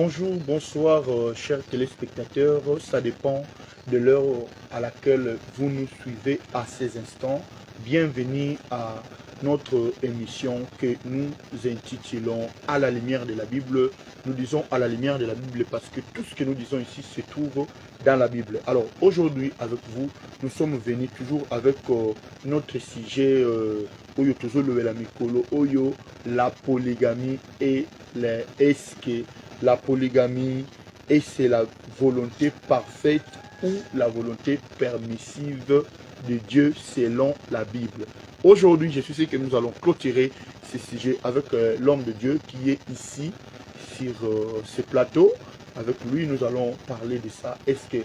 Bonjour, bonsoir, chers téléspectateurs. Ça dépend de l'heure à laquelle vous nous suivez à ces instants. Bienvenue à notre émission que nous intitulons À la lumière de la Bible. Nous disons à la lumière de la Bible parce que tout ce que nous disons ici se trouve dans la Bible. Alors aujourd'hui avec vous, nous sommes venus toujours avec notre sujet Oyo Tozo Lewela Mikolo, Oyo, la polygamie et les est-ce la polygamie et c'est la volonté parfaite ou la volonté permissive de Dieu selon la Bible. Aujourd'hui, je suis sûr que nous allons clôturer ce sujet avec l'homme de Dieu qui est ici sur ce plateau. Avec lui, nous allons parler de ça. Est-ce que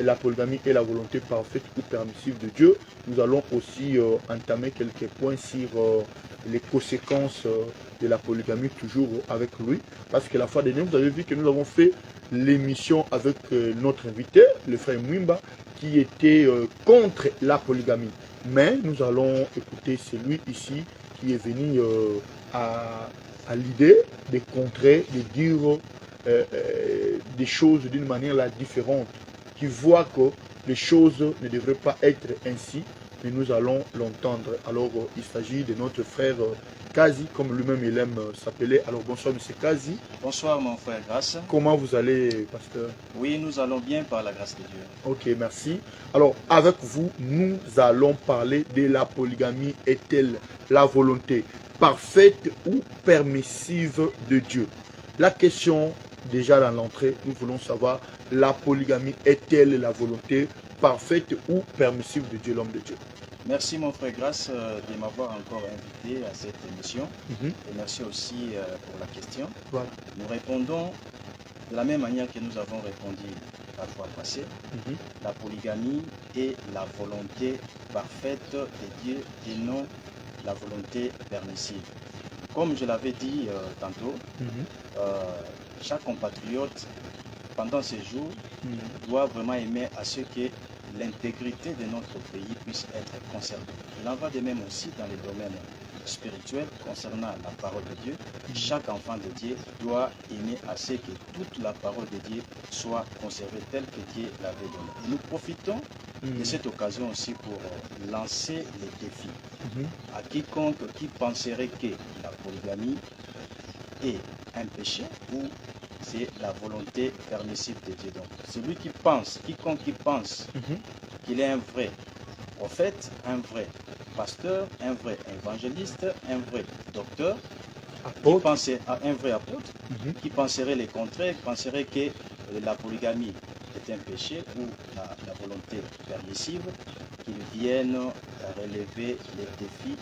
la polygamie est la volonté parfaite ou permissive de Dieu? Nous allons aussi entamer quelques points sur les conséquences de la polygamie, toujours avec lui. Parce que la fois dernière, vous avez vu que nous avons fait l'émission avec notre invité, le frère Mwimba, qui était contre la polygamie. Mais nous allons écouter celui ici qui est venu à l'idée de contrer, de dire des choses d'une manière différente, qui voit que les choses ne devraient pas être ainsi, mais nous allons l'entendre. Alors, il s'agit de notre frère Kazi, comme lui-même il aime s'appeler. Alors, bonsoir, monsieur Kazi. Bonsoir, mon frère Grâce. Comment vous allez, pasteur? Oui, nous allons bien par la grâce de Dieu. Ok, merci. Alors, avec vous, nous allons parler de la polygamie. Est-elle la volonté parfaite ou permissive de Dieu? La question, déjà dans l'entrée, nous voulons savoir, la polygamie est-elle la volonté parfaite ou permissive de Dieu, l'homme de Dieu? Merci, mon frère Grâce, de m'avoir encore invité à cette émission. Et merci aussi pour la question. Voilà. Nous répondons de la même manière que nous avons répondu la fois passée. La polygamie est la volonté parfaite de Dieu et non la volonté permissive. Comme je l'avais dit tantôt, chaque compatriote, pendant ces jours, doit vraiment aimer à ce que l'intégrité de notre pays puisse être conservée. Il en va de même aussi dans les domaines spirituels concernant la parole de Dieu. Chaque enfant de Dieu doit aimer à ce que toute la parole de Dieu soit conservée telle que Dieu l'avait donnée. Et nous profitons de cette occasion aussi pour lancer les défis à quiconque qui penserait que la polygamie est un péché ou c'est la volonté permissive de Dieu. Donc, celui qui pense, quiconque qui pense qu'il est un vrai prophète, un vrai pasteur, un vrai évangéliste, un vrai docteur, qui pensait à un vrai apôtre, qui penserait le contraire, penserait que la polygamie est un péché ou la volonté permissive, qu'ils viennent relever les défis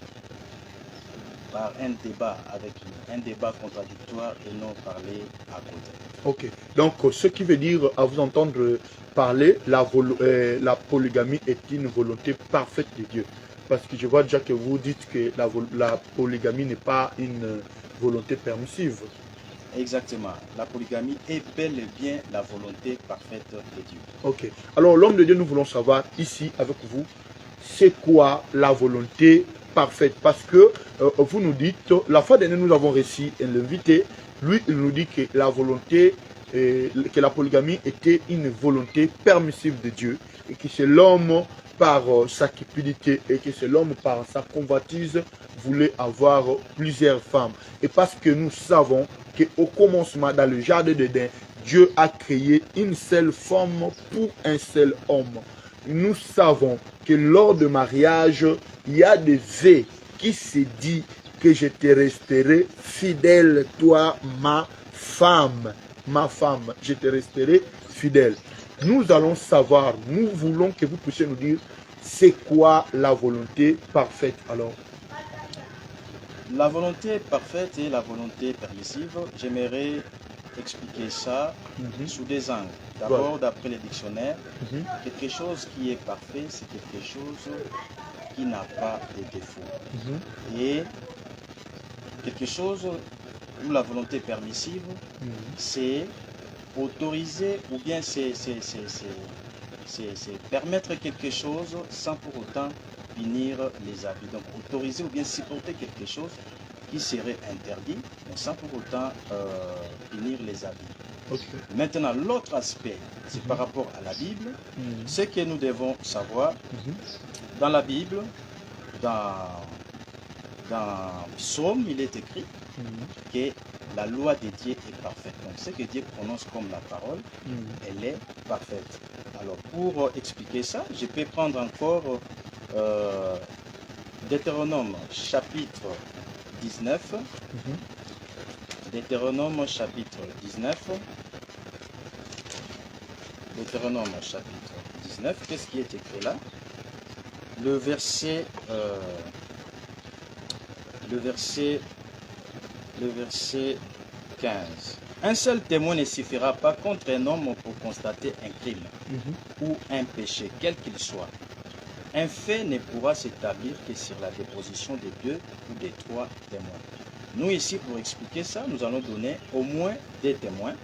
par un débat avec lui, un débat contradictoire et non parler à côté. Ok, donc ce qui veut dire, à vous entendre parler, la polygamie est une volonté parfaite de Dieu. Parce que je vois déjà que vous dites que la polygamie n'est pas une volonté permissive. Exactement. La polygamie est bel et bien la volonté parfaite de Dieu. Ok. Alors l'homme de Dieu, nous voulons savoir ici avec vous, c'est quoi la volonté parfaite? Parce que vous nous dites, la fois dernière nous avons reçu l'invité, lui il nous dit que la volonté, que la polygamie était une volonté permissive de Dieu et que c'est l'homme par sa cupidité et que c'est l'homme par sa convoitise voulait avoir plusieurs femmes. Et parce que nous savons qu'au commencement dans le jardin d'Éden, Dieu a créé une seule femme pour un seul homme. Nous savons que lors du mariage, il y a des vœux qui se disent que je te resterai fidèle, toi, ma femme, je te resterai fidèle. Nous allons savoir, nous voulons que vous puissiez nous dire, c'est quoi la volonté parfaite alors? La volonté parfaite et la volonté permissive, j'aimerais expliquer ça sous des angles. D'abord, d'après les dictionnaires, quelque chose qui est parfait, c'est quelque chose qui n'a pas de défaut. Et quelque chose où la volonté permissive, c'est autoriser ou bien c'est permettre quelque chose sans pour autant punir les habits. Donc autoriser ou bien supporter quelque chose qui serait interdit, mais sans pour autant punir les habits. Okay. Maintenant, l'autre aspect, c'est par rapport à la Bible. Ce que nous devons savoir, dans la Bible, dans Psaume, il est écrit que la loi de Dieu est parfaite. Donc, ce que Dieu prononce comme la parole, elle est parfaite. Alors, pour expliquer ça, je peux prendre encore Deutéronome chapitre 19. Deutéronome chapitre 19. Deutéronome chapitre 19. Qu'est-ce qui est écrit là? Le verset 15. Un seul témoin ne suffira pas contre un homme pour constater un crime ou un péché, quel qu'il soit. Un fait ne pourra s'établir que sur la déposition de 2 ou de 3 témoins. Nous ici, pour expliquer ça, nous allons donner au moins des témoins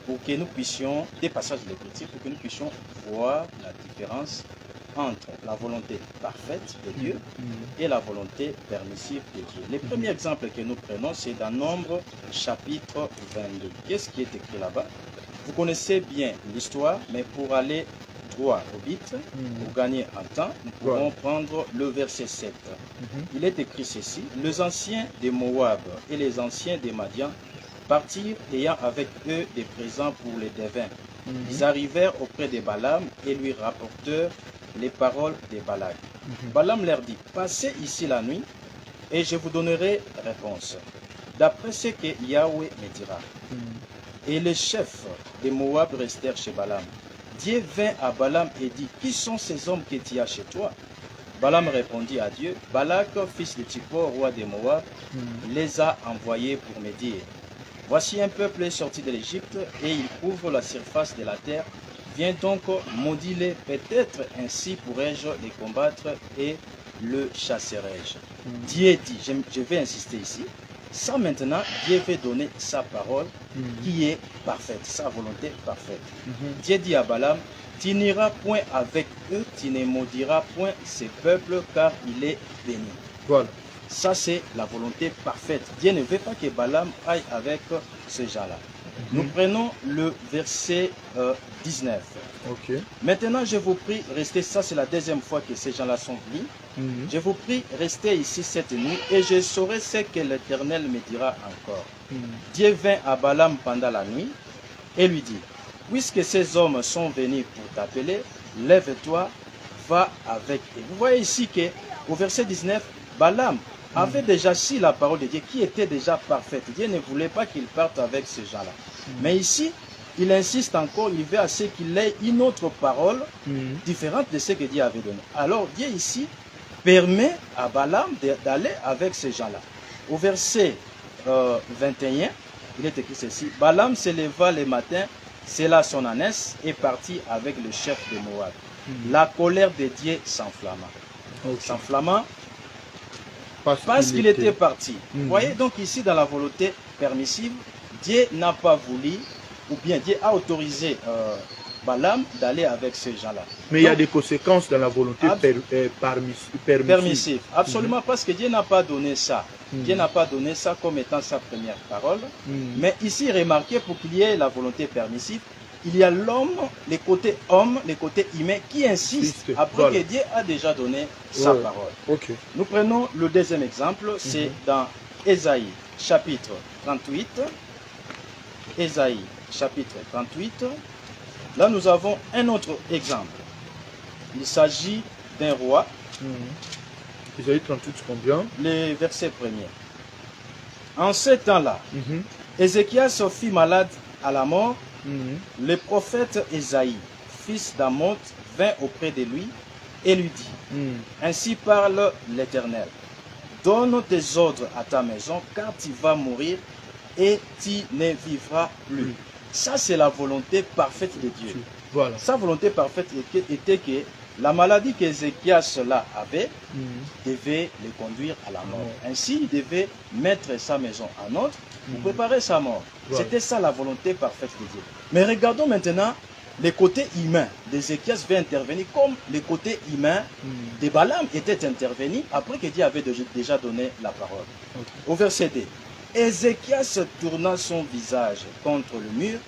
pour que nous puissions, des passages de l'Écriture, pour que nous puissions voir la différence entre la volonté parfaite de Dieu et la volonté permissive de Dieu. Le premier exemple que nous prenons, c'est dans Nombre chapitre 22. Qu'est-ce qui est écrit là-bas? Vous connaissez bien l'histoire, mais pour aller droit au but, pour gagner en temps, nous pourrons prendre le verset 7. Il est écrit ceci: les anciens des Moab et les anciens des Madian partirent ayant avec eux des présents pour les devins. Ils arrivèrent auprès de Balaam et lui rapportèrent les paroles de Balak. Balaam leur dit: passez ici la nuit et je vous donnerai réponse, d'après ce que Yahweh me dira. Et les chefs des Moab restèrent chez Balaam. Dieu vint à Balaam et dit: qui sont ces hommes que tu as chez toi? Balaam répondit à Dieu: Balak, fils de Tsippor, roi des Moab, les a envoyés pour me dire: voici un peuple sorti de l'Égypte et il couvre la surface de la terre. Viens donc, maudis-les, peut-être ainsi pourrais-je les combattre et le chasserai-je. Dieu dit, je vais insister ici, ça maintenant, Dieu veut donner sa parole qui est parfaite, sa volonté parfaite. Dieu dit à Balaam: tu n'iras point avec eux, tu ne maudiras point ces peuples, car il est béni. Voilà. Ça, c'est la volonté parfaite. Dieu ne veut pas que Balaam aille avec ces gens-là. Nous prenons le verset 19. Okay. Maintenant, je vous prie, restez, ça c'est la deuxième fois que ces gens-là sont venus. Je vous prie, restez ici cette nuit et je saurai ce que l'Éternel me dira encore. Dieu vint à Balaam pendant la nuit et lui dit: puisque ces hommes sont venus pour t'appeler, lève-toi, va avec eux. Vous voyez ici qu'au verset 19, Balaam avait déjà su la parole de Dieu qui était déjà parfaite. Dieu ne voulait pas qu'il parte avec ces gens-là. Mais ici, il insiste encore, il veut à ce qu'il ait une autre parole différente de ce que Dieu avait donné. Alors Dieu ici permet à Balaam d'aller avec ces gens-là. Au verset 21, il est écrit ceci: Balaam se leva le matin, scella son ânesse et partit avec le chef de Moab. La colère de Dieu s'enflamma. S'enflamma parce qu'il était parti. Vous voyez donc ici dans la volonté permissive, Dieu n'a pas voulu, ou bien Dieu a autorisé Balaam d'aller avec ces gens-là. Mais il y a des conséquences dans la volonté permissive. Absolument, parce que Dieu n'a pas donné ça. Dieu n'a pas donné ça comme étant sa première parole. Mais ici, remarquez, pour qu'il y ait la volonté permissive, il y a l'homme, les côtés homme, les côtés humains qui insistent après que Dieu a déjà donné sa parole. Nous prenons le deuxième exemple, c'est dans Ésaïe chapitre 38. Ésaïe chapitre 38. Là, nous avons un autre exemple. Il s'agit d'un roi. Ésaïe 38, combien? Le verset premier. En ce temps-là, Ézéchias fut malade à la mort. Le prophète Ésaïe, fils d'Amoth, vint auprès de lui et lui dit: ainsi parle l'Éternel, donne tes ordres à ta maison, car tu vas mourir et tu ne vivras plus. Ça, c'est la volonté parfaite de Dieu. Voilà. Sa volonté parfaite était que la maladie qu'Ézéchias là avait devait le conduire à la mort. Ainsi, il devait mettre sa maison en ordre pour préparer sa mort. C'était ça la volonté parfaite de Dieu. Mais regardons maintenant le côté humain d'Ézéchias va intervenir comme le côté humain de Balaam était intervenu après que Dieu avait déjà donné la parole. Au verset 2, Ézéchias tourna son visage contre le mur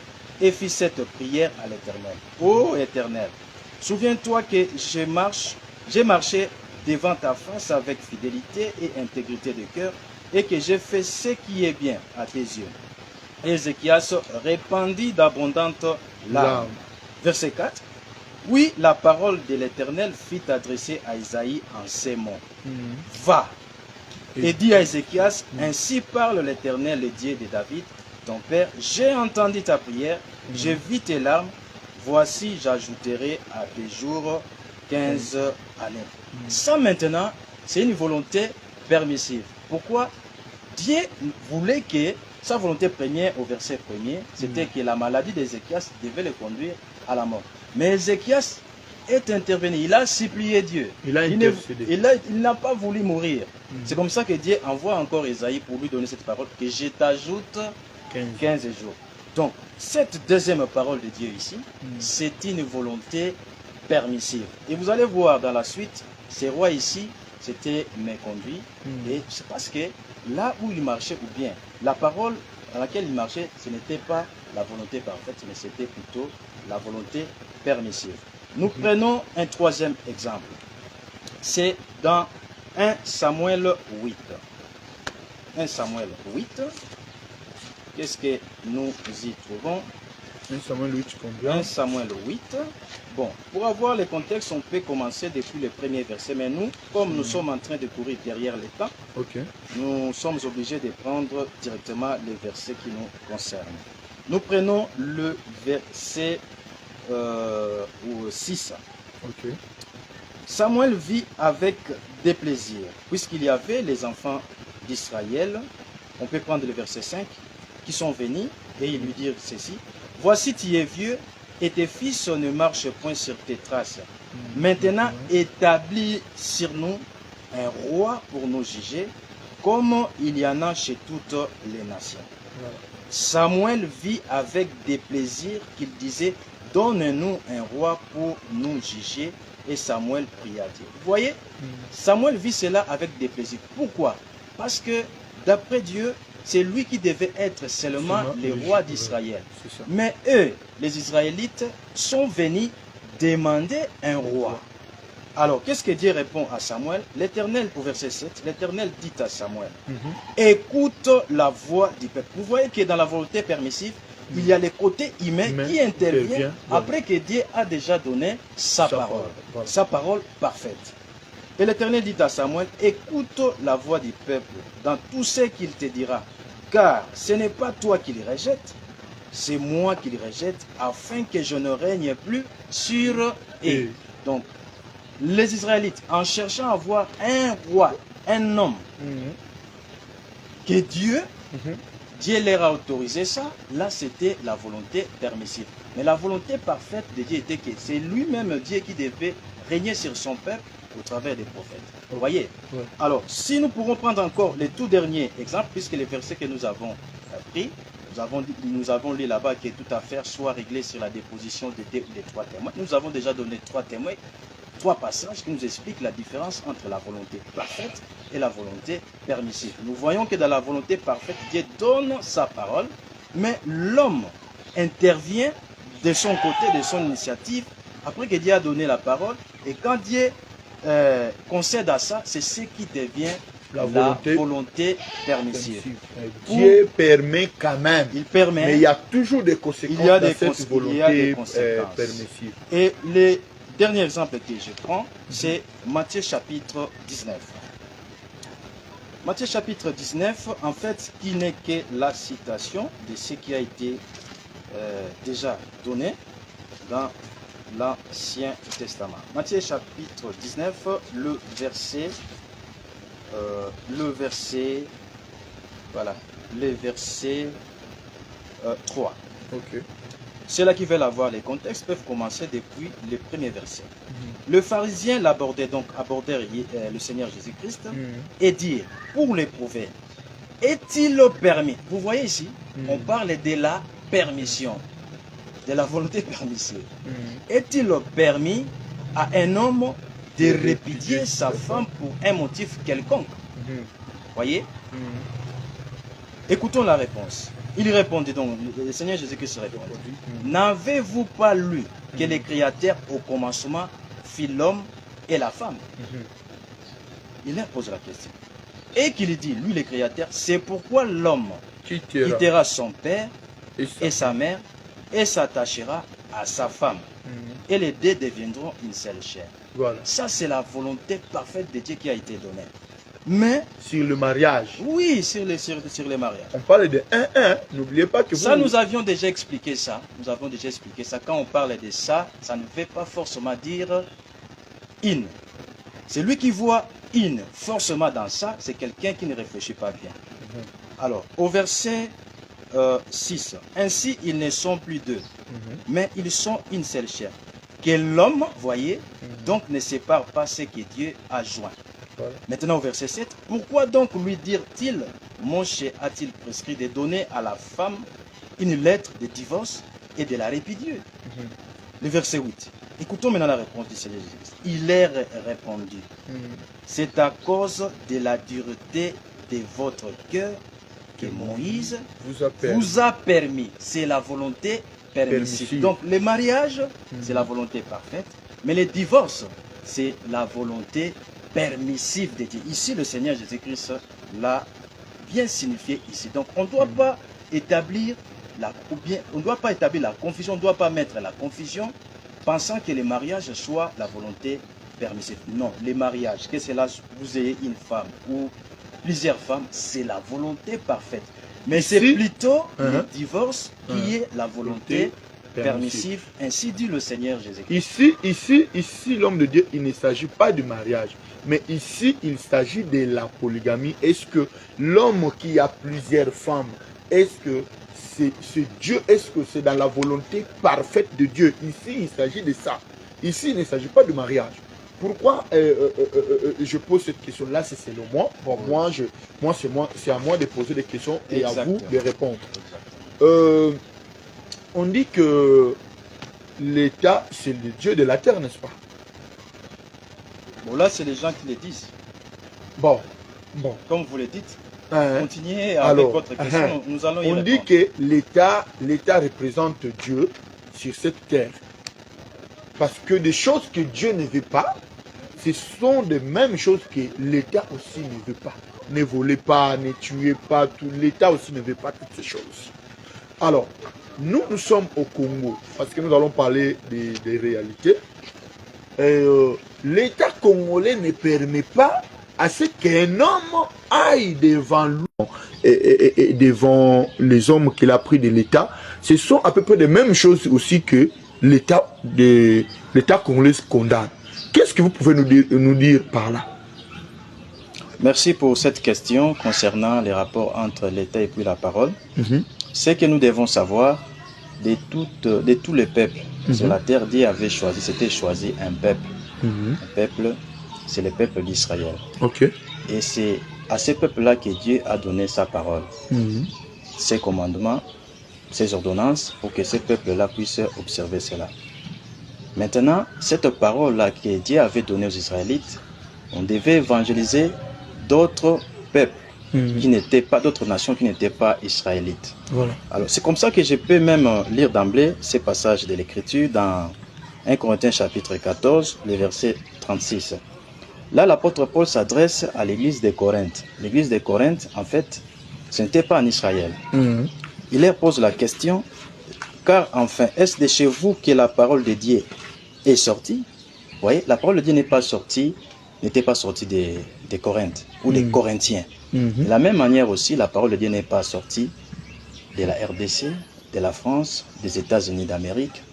et fit cette prière à l'Éternel. Ô Éternel, souviens-toi que j'ai marché devant ta face avec fidélité et intégrité de cœur, et que j'ai fait ce qui est bien à tes yeux. Ézéchias répandit d'abondantes larmes. Verset 4. Oui, la parole de l'Éternel fit adresser à Isaïe en ces mots. Va et dis à Ézéchias, ainsi parle l'Éternel, le Dieu de David, ton père, j'ai entendu ta prière, j'ai vu tes larmes, voici j'ajouterai à tes jours 15 années. Ça maintenant, c'est une volonté permissive. Pourquoi? Dieu voulait que sa volonté première au verset premier, c'était que la maladie d'Ézéchias devait le conduire à la mort. Mais Ézéchias est intervenu, il a supplié Dieu. Il a intercédé. Il n'a pas voulu mourir. C'est comme ça que Dieu envoie encore Isaïe pour lui donner cette parole, que je t'ajoute 15 jours. Donc, cette deuxième parole de Dieu ici, c'est une volonté permissive. Et vous allez voir dans la suite, ces rois ici, c'était méconduit. Et c'est parce que là où il marchait, ou bien la parole dans laquelle il marchait, ce n'était pas la volonté parfaite, mais c'était plutôt la volonté permissive. Nous prenons un troisième exemple. C'est dans 1 Samuel 8. 1 Samuel 8. Qu'est-ce que nous y trouvons? 1 Samuel 8, combien? 1 Samuel 8. Bon, pour avoir le contexte, on peut commencer depuis le premier verset, mais nous, comme nous sommes en train de courir derrière les temps, nous sommes obligés de prendre directement les versets qui nous concernent. Nous prenons le verset 6. Samuel vit avec déplaisir, puisqu'il y avait les enfants d'Israël, on peut prendre le verset 5, qui sont venus, et ils lui dirent ceci: voici tu es vieux, et tes fils ne marchent point sur tes traces. Maintenant, établis sur nous un roi pour nous juger, comme il y en a chez toutes les nations. Samuel vit avec des plaisirs qu'il disait, donne-nous un roi pour nous juger. Et Samuel pria Dieu. Vous voyez, Samuel vit cela avec des plaisirs. Pourquoi? Parce que d'après Dieu, c'est lui qui devait être seulement le roi d'Israël. Mais eux, les Israélites, sont venus demander un roi. Alors, qu'est-ce que Dieu répond à Samuel? L'Éternel, au verset 7, l'Éternel dit à Samuel, écoute la voix du peuple. Vous voyez que dans la volonté permissive, il y a le côté humain qui intervient après que Dieu a déjà donné sa parole. Sa parole parfaite. Et l'Éternel dit à Samuel, écoute la voix du peuple dans tout ce qu'il te dira, car ce n'est pas toi qui le rejettes, c'est moi qui le rejette, afin que je ne règne plus sur eux. Donc, les Israélites, en cherchant à avoir un roi, un homme, que Dieu leur a autorisé ça, là c'était la volonté permissive. Mais la volonté parfaite de Dieu était que c'est lui-même Dieu qui devait régner sur son peuple au travers des prophètes. Vous voyez? Alors, si nous pourrons prendre encore les tout derniers exemples, puisque les versets que nous avons pris, nous avons lu là-bas que toute affaire soit réglée sur la déposition de 2 ou de 3 témoins. Nous avons déjà donné 3 témoins, 3 passages qui nous expliquent la différence entre la volonté parfaite et la volonté permissive. Nous voyons que dans la volonté parfaite, Dieu donne sa parole, mais l'homme intervient de son côté, de son initiative, après que Dieu a donné la parole, et quand Dieu concède à ça, c'est ce qui devient la volonté permissive. Dieu permet quand même, il permet, mais il y a toujours des conséquences dans cette volonté permissive. Et les dernier exemple que je prends, c'est Matthieu chapitre 19. Matthieu chapitre 19, en fait, qui n'est que la citation de ce qui a été déjà donné dans l'Ancien Testament. Matthieu chapitre 19, le verset 3. Ceux-là qui veulent avoir les contextes peuvent commencer depuis le premier verset. Le pharisien l'abordait donc, le Seigneur Jésus-Christ et dit, pour l'éprouver, est-il permis? Vous voyez ici, on parle de la permission, de la volonté permissive. Est-il permis à un homme de répudier sa femme pour un motif quelconque? Voyez? Écoutons la réponse. Il répondit donc, le Seigneur Jésus-Christ répondit, n'avez-vous pas lu que le Créateur au commencement fit l'homme et la femme? Il leur pose la question. Et qu'il dit, lui le Créateur, c'est pourquoi l'homme quittera son père et sa mère et s'attachera à sa femme. Et les deux deviendront une seule chair. Voilà. Ça, c'est la volonté parfaite de Dieu qui a été donnée. Mais sur le mariage. Oui, sur les mariages. On parle de 1-1. N'oubliez pas que ça, nous avions déjà expliqué ça. Nous avons déjà expliqué ça. Quand on parle de ça, ça ne veut pas forcément dire in. Celui qui voit in forcément dans ça, c'est quelqu'un qui ne réfléchit pas bien. Alors, au verset 6, ainsi ils ne sont plus deux, mais ils sont une seule chair. Que l'homme, voyez, donc ne sépare pas ce que Dieu a joint. Voilà. Maintenant au verset 7, pourquoi donc lui dire-t-il, Moshe a-t-il prescrit de donner à la femme une lettre de divorce et de la répudier? Le verset 8, écoutons maintenant la réponse du Seigneur Jésus. Il est répondu, c'est à cause de la dureté de votre cœur que Moïse vous a permis. C'est la volonté permissive. Donc le mariage, c'est la volonté parfaite, mais le divorce, c'est la volonté permissive de Dieu. Ici, le Seigneur Jésus-Christ l'a bien signifié ici. Donc, on ne doit pas établir la confusion, on ne doit pas mettre la confusion pensant que le mariage soit la volonté permissive. Non, le mariage, que cela vous ayez une femme ou plusieurs femmes, c'est la volonté parfaite. Mais c'est plutôt le divorce qui est la volonté permissive. Ainsi dit le Seigneur Jésus-Christ. Ici, l'homme de Dieu, il ne s'agit pas du mariage. Mais ici, il s'agit de la polygamie. Est-ce que l'homme qui a plusieurs femmes, est-ce que c'est Dieu, est-ce que c'est dans la volonté parfaite de Dieu? Ici, il s'agit de ça. Ici, il ne s'agit pas de mariage. Pourquoi je pose cette question-là? C'est selon moi. Bon, c'est à moi de poser des questions et à vous de répondre. On dit que l'État, c'est le Dieu de la terre, n'est-ce pas? Bon, là, c'est les gens qui le disent. Bon. Comme vous le dites, continuez avec votre question. Nous allons y répondre. On dit que l'État représente Dieu sur cette terre. Parce que des choses que Dieu ne veut pas, ce sont les mêmes choses que l'État aussi ne veut pas. Ne volez pas, ne tuez pas, l'État aussi ne veut pas toutes ces choses. Alors, nous sommes au Congo, parce que nous allons parler des réalités. L'État congolais ne permet pas à ce qu'un homme aille devant lui et devant les hommes qu'il a pris de l'État. Ce sont à peu près les mêmes choses aussi que l'État congolais condamne. Qu'est-ce que vous pouvez nous dire par là? Merci pour cette question concernant les rapports entre l'État et puis la parole. Ce que nous devons savoir de tous les peuples sur la terre, Dieu avait choisi, c'était choisi un peuple. Un peuple, c'est le peuple d'Israël. Et c'est à ce peuple-là que Dieu a donné sa parole, ses commandements, ses ordonnances, pour que ce peuple-là puisse observer cela. Maintenant, cette parole-là que Dieu avait donnée aux Israélites, on devait évangéliser d'autres peuples qui n'étaient pas, d'autres nations qui n'étaient pas israélites. Voilà. Alors, c'est comme ça que je peux même lire d'emblée ces passages de l'Écriture dans 1 Corinthiens chapitre 14, le verset 36. Là, l'apôtre Paul s'adresse à l'église de Corinthe. L'église de Corinthe, en fait, ce n'était pas en Israël. Il leur pose la question, car enfin, est-ce de chez vous que la parole de Dieu est sortie? Vous voyez, la parole de Dieu n'était pas sortie des Corinthes ou des Corinthiens. De la même manière aussi, la parole de Dieu n'est pas sortie de la RDC, de la France, des États-Unis d'Amérique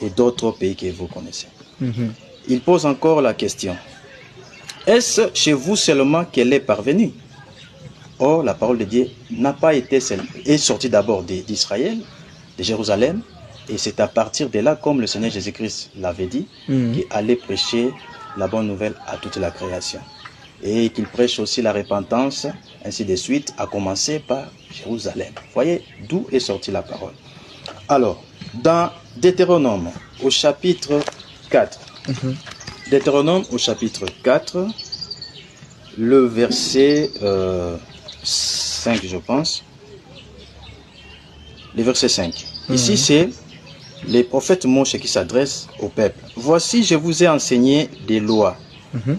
et d'autres pays que vous connaissez. Il pose encore la question, est-ce chez vous seulement qu'elle est parvenue? Or, la parole de Dieu n'a pas été est sortie d'abord d'Israël, de Jérusalem, et c'est à partir de là, comme le Seigneur Jésus-Christ l'avait dit, qu'il allait prêcher la bonne nouvelle à toute la création. Et qu'il prêche aussi la repentance, ainsi de suite, à commencer par Jérusalem. Vous voyez d'où est sortie la parole. Alors, dans Deutéronome, au chapitre 4, Deutéronome, au chapitre 4, le verset 5, je pense. le verset 5. Ici, c'est les prophètes Moïse qui s'adressent au peuple. Voici, je vous ai enseigné des lois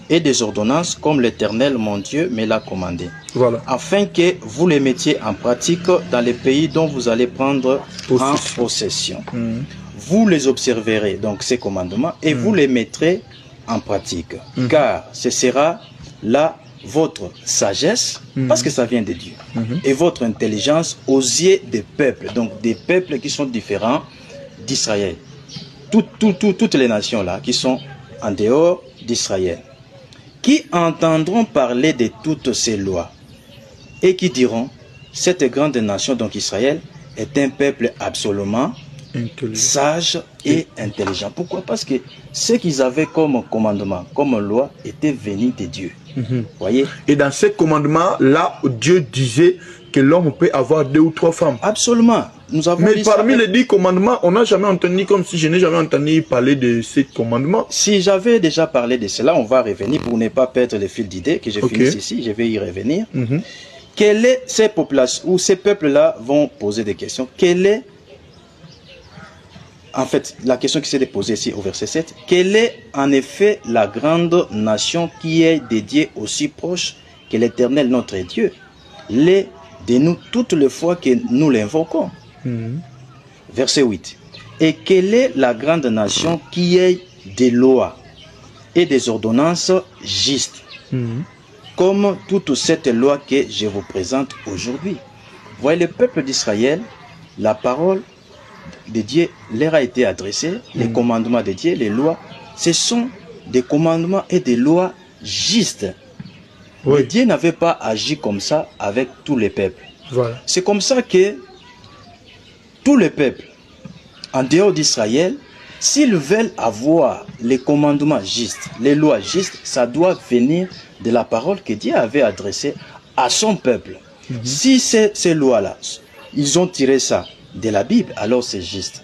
et des ordonnances comme l'Éternel, mon Dieu, me l'a commandé. Voilà. Afin que vous les mettiez en pratique dans les pays dont vous allez prendre en possession. Vous les observerez, donc ces commandements, et vous les mettrez en pratique. Car ce sera là votre sagesse, parce que ça vient de Dieu, et votre intelligence aux yeux des peuples, donc des peuples qui sont différents d'Israël. Toutes les nations là qui sont en dehors d'Israël, qui entendront parler de toutes ces lois et qui diront, cette grande nation, donc Israël, est un peuple absolument sage et intelligent. Pourquoi? Parce que ce qu'ils avaient comme commandement, comme loi, était venu de Dieu. Voyez? Et dans ces commandements-là, Dieu disait que l'homme peut avoir 2 ou 3 femmes. Absolument. Nous avons Mais parmi les 10 commandements, on n'a jamais entendu, comme si je n'ai jamais entendu parler de ces commandements. Si j'avais déjà parlé de cela, on va revenir pour ne pas perdre le fil d'idées, que je finisse ici, je vais y revenir. Quelle est ces populations, ou ces peuples-là vont poser des questions. Quelle est, en fait, la question qui s'est posée ici au verset 7, quelle est en effet la grande nation qui est dédiée aussi proche que l'Éternel notre Dieu, l'est de nous toutes les fois que nous l'invoquons. Verset 8. Et quelle est la grande nation qui est des lois et des ordonnances justes, comme toute cette loi que je vous présente aujourd'hui. Voyez, le peuple d'Israël, la parole de Dieu leur a été adressée, les commandements de Dieu, les lois, ce sont des commandements et des lois justes. Mais Dieu n'avait pas agi comme ça avec tous les peuples. Voilà. C'est comme ça que tous les peuples, en dehors d'Israël, s'ils veulent avoir les commandements justes, les lois justes, ça doit venir de la parole que Dieu avait adressée à son peuple. Si ces lois-là, ils ont tiré ça de la Bible, alors c'est juste.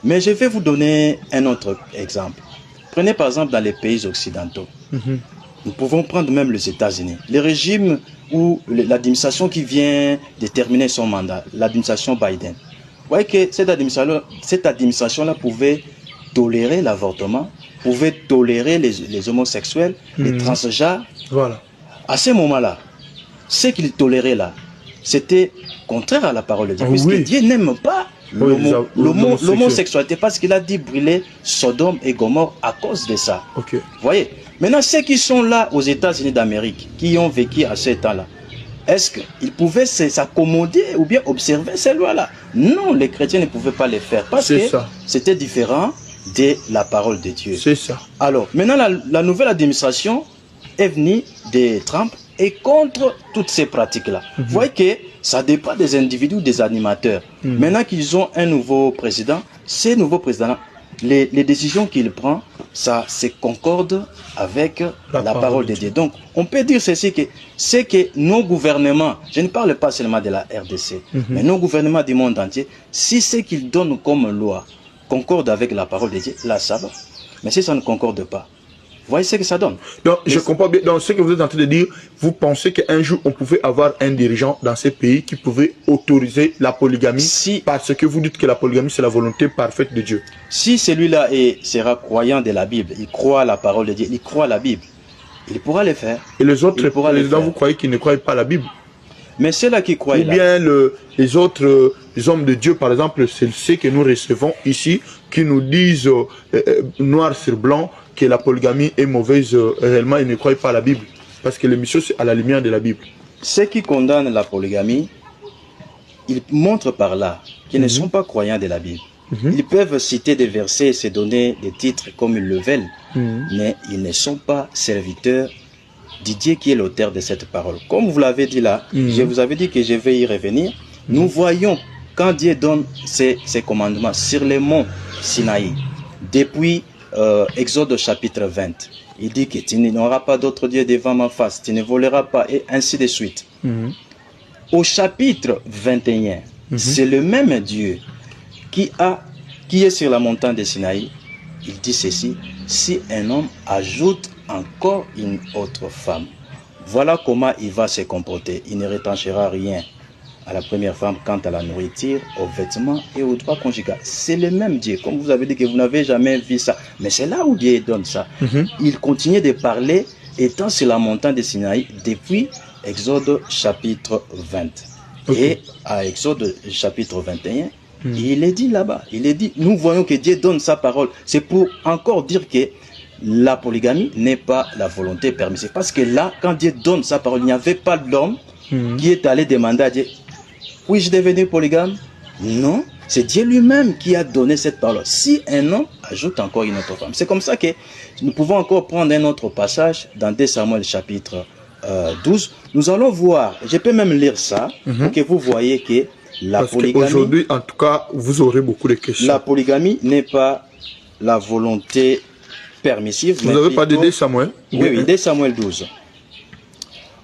Mais je vais vous donner un autre exemple. Prenez par exemple dans les pays occidentaux. Nous pouvons prendre même les États-Unis. Le régime ou l'administration qui vient de terminer son mandat, l'administration Biden. Vous voyez que cette administration-là pouvait tolérer l'avortement, pouvait tolérer les homosexuels, les transgenres. Voilà. À ce moment-là, ce qu'il tolérait là, c'était contraire à la parole de Dieu. Puisque Dieu n'aime pas l'homosexualité, parce qu'il a dit brûler Sodome et Gomorrhe à cause de ça. Vous voyez? Maintenant, ceux qui sont là aux États-Unis d'Amérique, qui ont vécu à ce temps-là, est-ce qu'ils pouvaient s'accommoder ou bien observer ces lois-là? Non, les chrétiens ne pouvaient pas les faire parce que c'était différent de la parole de Dieu. C'est ça. Alors, maintenant, la nouvelle administration est venue de Trump et contre toutes ces pratiques-là. Vous voyez que ça dépend des individus, des animateurs. Maintenant qu'ils ont un nouveau président, ces nouveaux présidents, les décisions qu'il prend, ça se concorde avec la parole de Dieu. Donc, on peut dire ceci, que c'est que nos gouvernements, je ne parle pas seulement de la RDC, mais nos gouvernements du monde entier, si ce qu'ils donnent comme loi concorde avec la parole de Dieu, là ça va. Mais si ça ne concorde pas, vous voyez ce que ça donne. Donc, je comprends bien. Donc, ce que vous êtes en train de dire, vous pensez qu'un jour, on pouvait avoir un dirigeant dans ces pays qui pouvait autoriser la polygamie, parce que vous dites que la polygamie, c'est la volonté parfaite de Dieu. Si celui-là sera croyant de la Bible, il croit à la parole de Dieu, il croit à la Bible, il pourra le faire. Et les autres présidents, vous croyez qu'ils ne croient pas à la Bible? Mais ceux-là qui croient... Ou bien les autres hommes de Dieu, par exemple, c'est ceux que nous recevons ici, qui nous disent noir sur blanc que la polygamie est mauvaise, réellement, ils ne croient pas à la Bible. Parce que l'émission, c'est à la lumière de la Bible. Ceux qui condamnent la polygamie, ils montrent par là qu'ils ne sont pas croyants de la Bible. Ils peuvent citer des versets et se donner des titres comme ils le veulent, mais ils ne sont pas serviteurs du Dieu qui est l'auteur de cette parole. Comme vous l'avez dit là, je vous avais dit que je vais y revenir. Nous voyons quand Dieu donne ses commandements sur les monts Sinaï, depuis Exode chapitre 20, il dit que tu n'auras pas d'autre Dieu devant ma face, tu ne voleras pas, et ainsi de suite. Au chapitre 21, c'est le même Dieu qui est sur la montagne de Sinaï. Il dit ceci: si un homme ajoute encore une autre femme, voilà comment il va se comporter. Il ne retranchera rien à la première femme quant à la nourriture, aux vêtements et aux droits conjugal. C'est le même Dieu. Comme vous avez dit que vous n'avez jamais vu ça. Mais c'est là où Dieu donne ça. Il continue de parler étant sur la montagne de Sinaï depuis Exode chapitre 20. Et à Exode chapitre 21, il est dit là-bas, il est dit, nous voyons que Dieu donne sa parole. C'est pour encore dire que la polygamie n'est pas la volonté permissive. Parce que là, quand Dieu donne sa parole, il n'y avait pas d'homme qui est allé demander à Dieu, puis-je devenir polygame? Non, c'est Dieu lui-même qui a donné cette parole. Si un homme ajoute encore une autre femme. C'est comme ça que nous pouvons encore prendre un autre passage dans 2 Samuel chapitre 12. Nous allons voir, je peux même lire ça, pour que vous voyez que la polygamie... Aujourd'hui, en tout cas, vous aurez beaucoup de questions. La polygamie n'est pas la volonté permissive. Vous n'avez pas de 2 Samuel? Oui, 2 Samuel 12.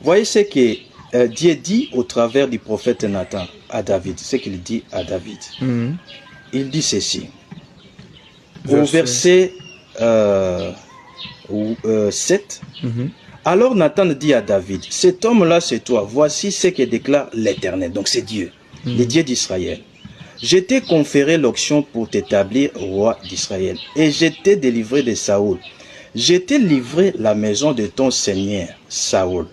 Voyez ce que Dieu dit au travers du prophète Nathan à David. Ce qu'il dit à David. Il dit ceci. Au verset 7. Alors Nathan dit à David, cet homme-là c'est toi, voici ce que déclare l'Éternel. Donc c'est Dieu, le Dieu d'Israël. Je t'ai conféré l'onction pour t'établir roi d'Israël, et je t'ai délivré de Saoul. Je t'ai livré la maison de ton seigneur, Saoul.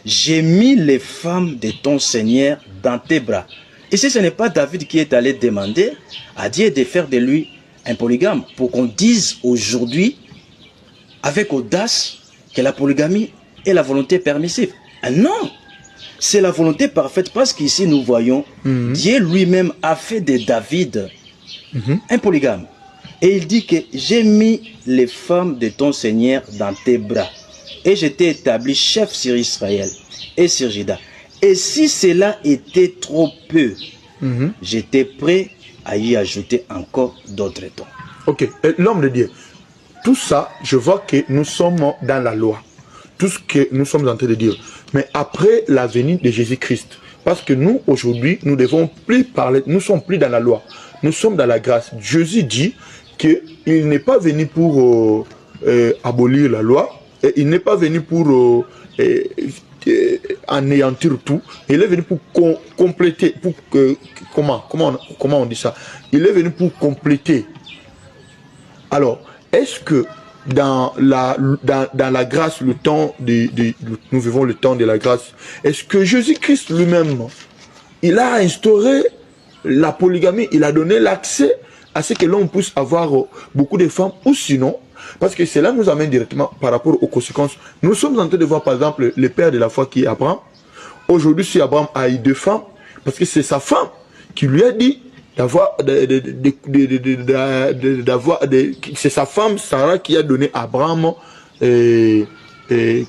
J'ai mis les femmes de ton seigneur dans tes bras. Ici, ce n'est pas David qui est allé demander à Dieu de faire de lui un polygame, pour qu'on dise aujourd'hui, avec audace, que la polygamie est la volonté permissive. Ah non! C'est la volonté parfaite, parce qu'ici nous voyons, Dieu lui-même a fait de David un polygame. Et il dit que j'ai mis les femmes de ton Seigneur dans tes bras. Et je t'ai établi chef sur Israël et sur Juda. Et si cela était trop peu, j'étais prêt à y ajouter encore d'autres tons. Ok, l'homme de Dieu. Tout ça, je vois que nous sommes dans la loi. Tout ce que nous sommes en train de dire. Mais après la venue de Jésus-Christ, parce que nous, aujourd'hui, nous ne devons plus parler, nous ne sommes plus dans la loi, nous sommes dans la grâce. Jésus dit qu'il n'est pas venu pour abolir la loi, et il n'est pas venu pour anéantir tout, il est venu pour compléter, pour comment on dit ça? Il est venu pour compléter. Alors, est-ce que dans la grâce, le temps nous vivons le temps de la grâce, est-ce que Jésus-Christ lui-même, il a instauré la polygamie, il a donné l'accès à ce que l'on puisse avoir beaucoup de femmes, ou sinon, parce que cela nous amène directement par rapport aux conséquences. Nous sommes en train de voir par exemple le père de la foi qui est Abraham. Aujourd'hui, si Abraham a eu 2 femmes, parce que c'est sa femme qui lui a dit c'est sa femme Sarah qui a donné à Abraham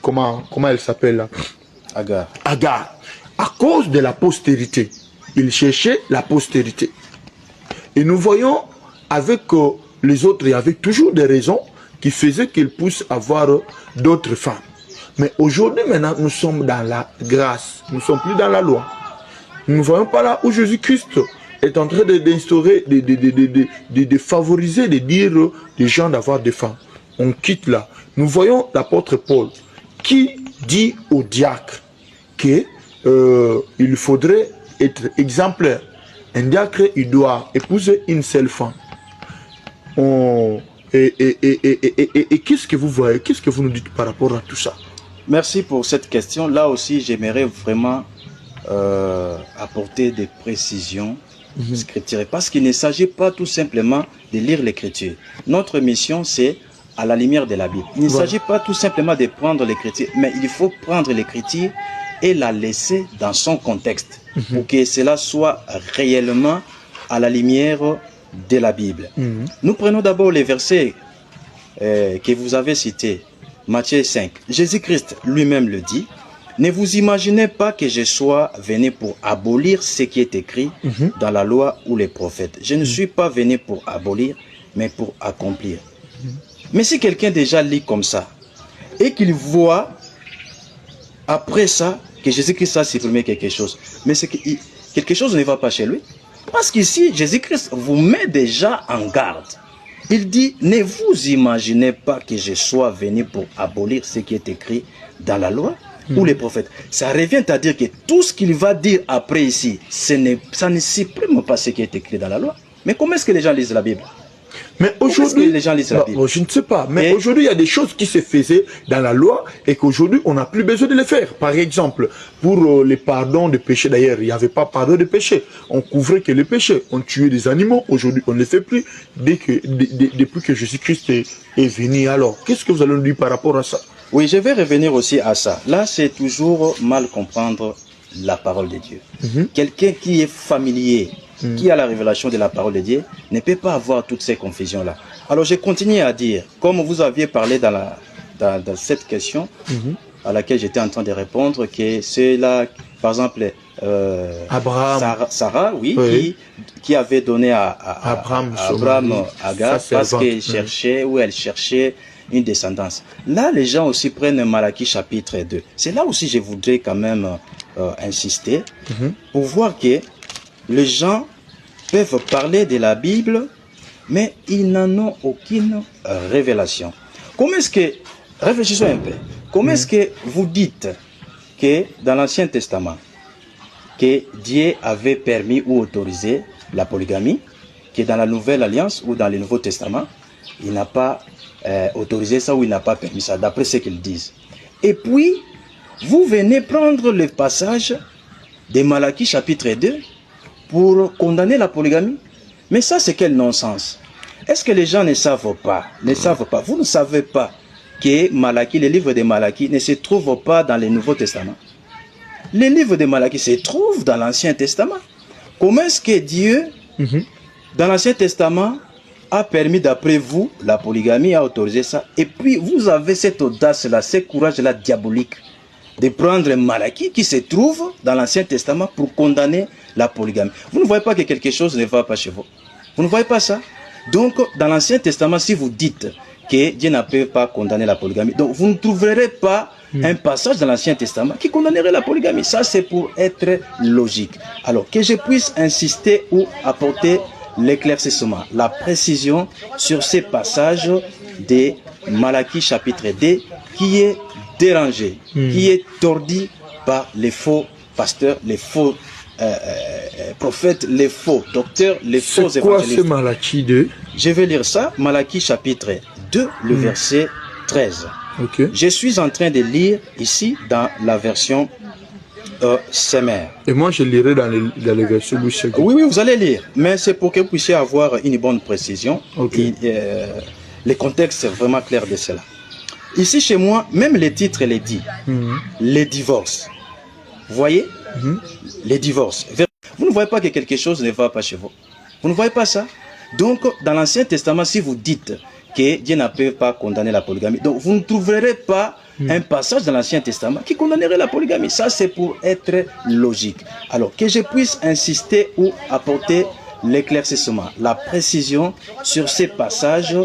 comment elle s'appelle là? Agar. À cause de la postérité. Il cherchait la postérité. Et nous voyons avec les autres, il y avait toujours des raisons qui faisaient qu'ils puissent avoir d'autres femmes. Mais aujourd'hui, maintenant, nous sommes dans la grâce. Nous ne sommes plus dans la loi. Nous ne voyons pas là où Jésus-Christ est en train d'instaurer, de favoriser, de dire aux gens d'avoir des femmes. On quitte là. Nous voyons l'apôtre Paul qui dit au diacre qu'il faudrait être exemplaire. Un diacre, il doit épouser une seule femme. Et qu'est-ce que vous voyez? Qu'est-ce que vous nous dites par rapport à tout ça? Merci pour cette question. Là aussi, j'aimerais vraiment apporter des précisions scripturales. Parce qu'il ne s'agit pas tout simplement de lire l'écriture. Notre mission, c'est à la lumière de la Bible. Il ne s'agit pas tout simplement de prendre l'écriture, mais il faut prendre l'écriture et la laisser dans son contexte pour que cela soit réellement à la lumière de la Bible. Nous prenons d'abord les versets que vous avez cités. Matthieu 5. Jésus-Christ lui-même le dit. Ne vous imaginez pas que je sois venu pour abolir ce qui est écrit dans la loi ou les prophètes. Je ne suis pas venu pour abolir, mais pour accomplir. Mais si quelqu'un déjà lit comme ça, et qu'il voit après ça que Jésus-Christ a supprimé quelque chose, mais c'est que quelque chose ne va pas chez lui. Parce qu'ici, Jésus-Christ vous met déjà en garde. Il dit, ne vous imaginez pas que je sois venu pour abolir ce qui est écrit dans la loi ou les prophètes. Ça revient à dire que tout ce qu'il va dire après ici, ça ne supprime pas ce qui est écrit dans la loi. Mais comment est-ce que les gens lisent la Bible? Mais aujourd'hui, les gens lisent la Bible? Je ne sais pas. Mais aujourd'hui, il y a des choses qui se faisaient dans la loi et qu'aujourd'hui, on n'a plus besoin de les faire. Par exemple, pour les pardons de péché, d'ailleurs, il n'y avait pas pardon de péché. On couvrait que les péchés. On tuait des animaux. Aujourd'hui, on ne le fait plus depuis que Jésus-Christ est venu. Alors, qu'est-ce que vous allez nous dire par rapport à ça? Oui, je vais revenir aussi à ça. Là, c'est toujours mal comprendre la parole de Dieu. Quelqu'un qui est familier, qui a la révélation de la parole de Dieu, ne peut pas avoir toutes ces confusions-là. Alors, je continue à dire, comme vous aviez parlé dans cette question à laquelle j'étais en train de répondre, que c'est là, par exemple, Abraham. Sarah, oui. Qui avait donné à Abraham Agar parce qu'elle cherchait, ou elle cherchait une descendance. Là, les gens aussi prennent Malachie chapitre 2. C'est là aussi je voudrais quand même insister pour voir que les gens peuvent parler de la Bible, mais ils n'en ont aucune révélation. Comment est-ce que, réfléchissons un peu, comment est-ce que vous dites que dans l'Ancien Testament, que Dieu avait permis ou autorisé la polygamie, que dans la Nouvelle Alliance ou dans le Nouveau Testament, il n'a pas autorisé ça ou il n'a pas permis ça, d'après ce qu'ils disent. Et puis, vous venez prendre le passage de Malachie chapitre 2 pour condamner la polygamie. Mais ça, c'est quel non-sens? Est-ce que les gens ne savent pas? Vous ne savez pas que Malachie, le livre de Malachie, ne se trouve pas dans le Nouveau Testament. Le livre de Malachie se trouve dans l'Ancien Testament. Comment est-ce que Dieu, dans l'Ancien Testament, a permis, d'après vous, la polygamie, a autorisé ça? Et puis, vous avez cette audace-là, ce courage-là diabolique de prendre Malachie qui se trouve dans l'Ancien Testament pour condamner la polygamie. Vous ne voyez pas que quelque chose ne va pas chez vous? Vous ne voyez pas ça? Donc, dans l'Ancien Testament, si vous dites que Dieu n'a pas condamné la polygamie, donc vous ne trouverez pas un passage dans l'Ancien Testament qui condamnerait la polygamie. Ça, c'est pour être logique. Alors, que je puisse insister ou apporter l'éclaircissement, la précision sur ces passages de Malachie chapitre 2 qui est dérangé, qui est tordu par les faux pasteurs, les faux prophètes, les faux docteurs, les faux évangélistes. C'est quoi ce Malachie 2? Je vais lire ça, Malachie chapitre 2, le verset 13. Je suis en train de lire ici dans la version Semer. Et moi, je lirai dans les versions Boucher. Oui, vous allez lire, mais c'est pour que vous puissiez avoir une bonne précision. Le contexte est vraiment clair de cela. Ici, chez moi, même les titres les dit. Les divorces. Vous voyez? Les divorces. Vous ne voyez pas que quelque chose ne va pas chez vous? Vous ne voyez pas ça? Donc, dans l'Ancien Testament, si vous dites que Dieu n'a pas condamné la polygamie, donc vous ne trouverez pas un passage dans l'Ancien Testament qui condamnerait la polygamie. Ça, c'est pour être logique. Alors, que je puisse insister ou apporter l'éclaircissement, la précision sur ces passages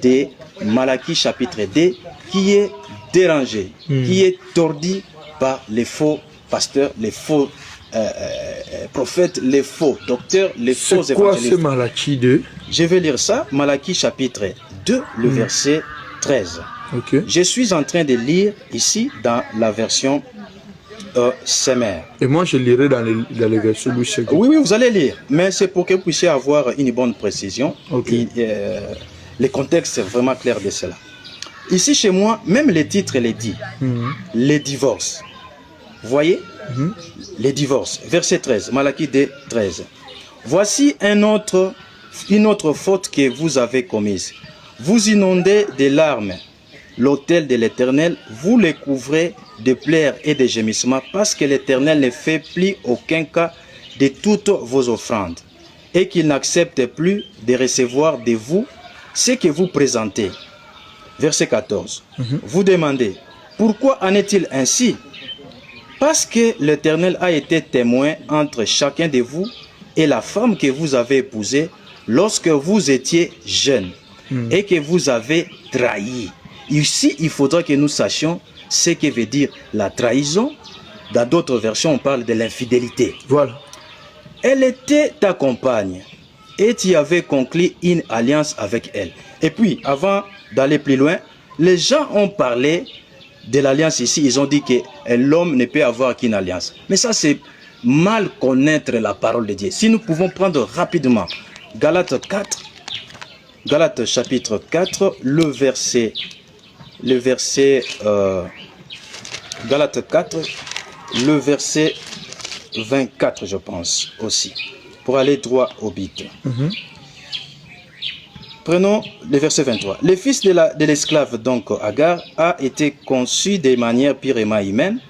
de Malachie chapitre 2 qui est dérangé, qui est tordu par les faux pasteurs, les faux prophètes, les faux docteurs, les faux évangélistes. C'est quoi ce Malachie 2? Je vais lire ça, Malachie chapitre 2, le verset 13. Je suis en train de lire ici dans la version Semer. Et moi, je lirai dans les versions Boucher. Oui, vous allez lire, mais c'est pour que vous puissiez avoir une bonne précision. Le contexte est vraiment clair de cela. Ici, chez moi, même les titres les dit. Les divorces. Vous voyez? Les divorces. Verset 13, Malachie 2, 13. Voici une autre faute que vous avez commise. Vous inondez de larmes l'autel de l'Éternel, vous le couvrez de pleurs et de gémissements, parce que l'Éternel ne fait plus aucun cas de toutes vos offrandes, et qu'il n'accepte plus de recevoir de vous ce que vous présentez. Verset 14. Vous demandez, pourquoi en est-il ainsi? Parce que l'Éternel a été témoin entre chacun de vous et la femme que vous avez épousée lorsque vous étiez jeune et que vous avez trahi. Ici, il faudra que nous sachions ce que veut dire la trahison. Dans d'autres versions, on parle de l'infidélité. Voilà. Elle était ta compagne et tu avais conclu une alliance avec elle. Et puis, avant d'aller plus loin, les gens ont parlé de l'alliance ici, ils ont dit que l'homme ne peut avoir qu'une alliance. Mais ça, c'est mal connaître la parole de Dieu. Si nous pouvons prendre rapidement Galates 4, Galates chapitre 4, le verset Galates 4, le verset 24, je pense aussi, pour aller droit au but. Prenons le verset 23. Le fils de l'esclave, donc Agar, a été conçu de manière purement humaine,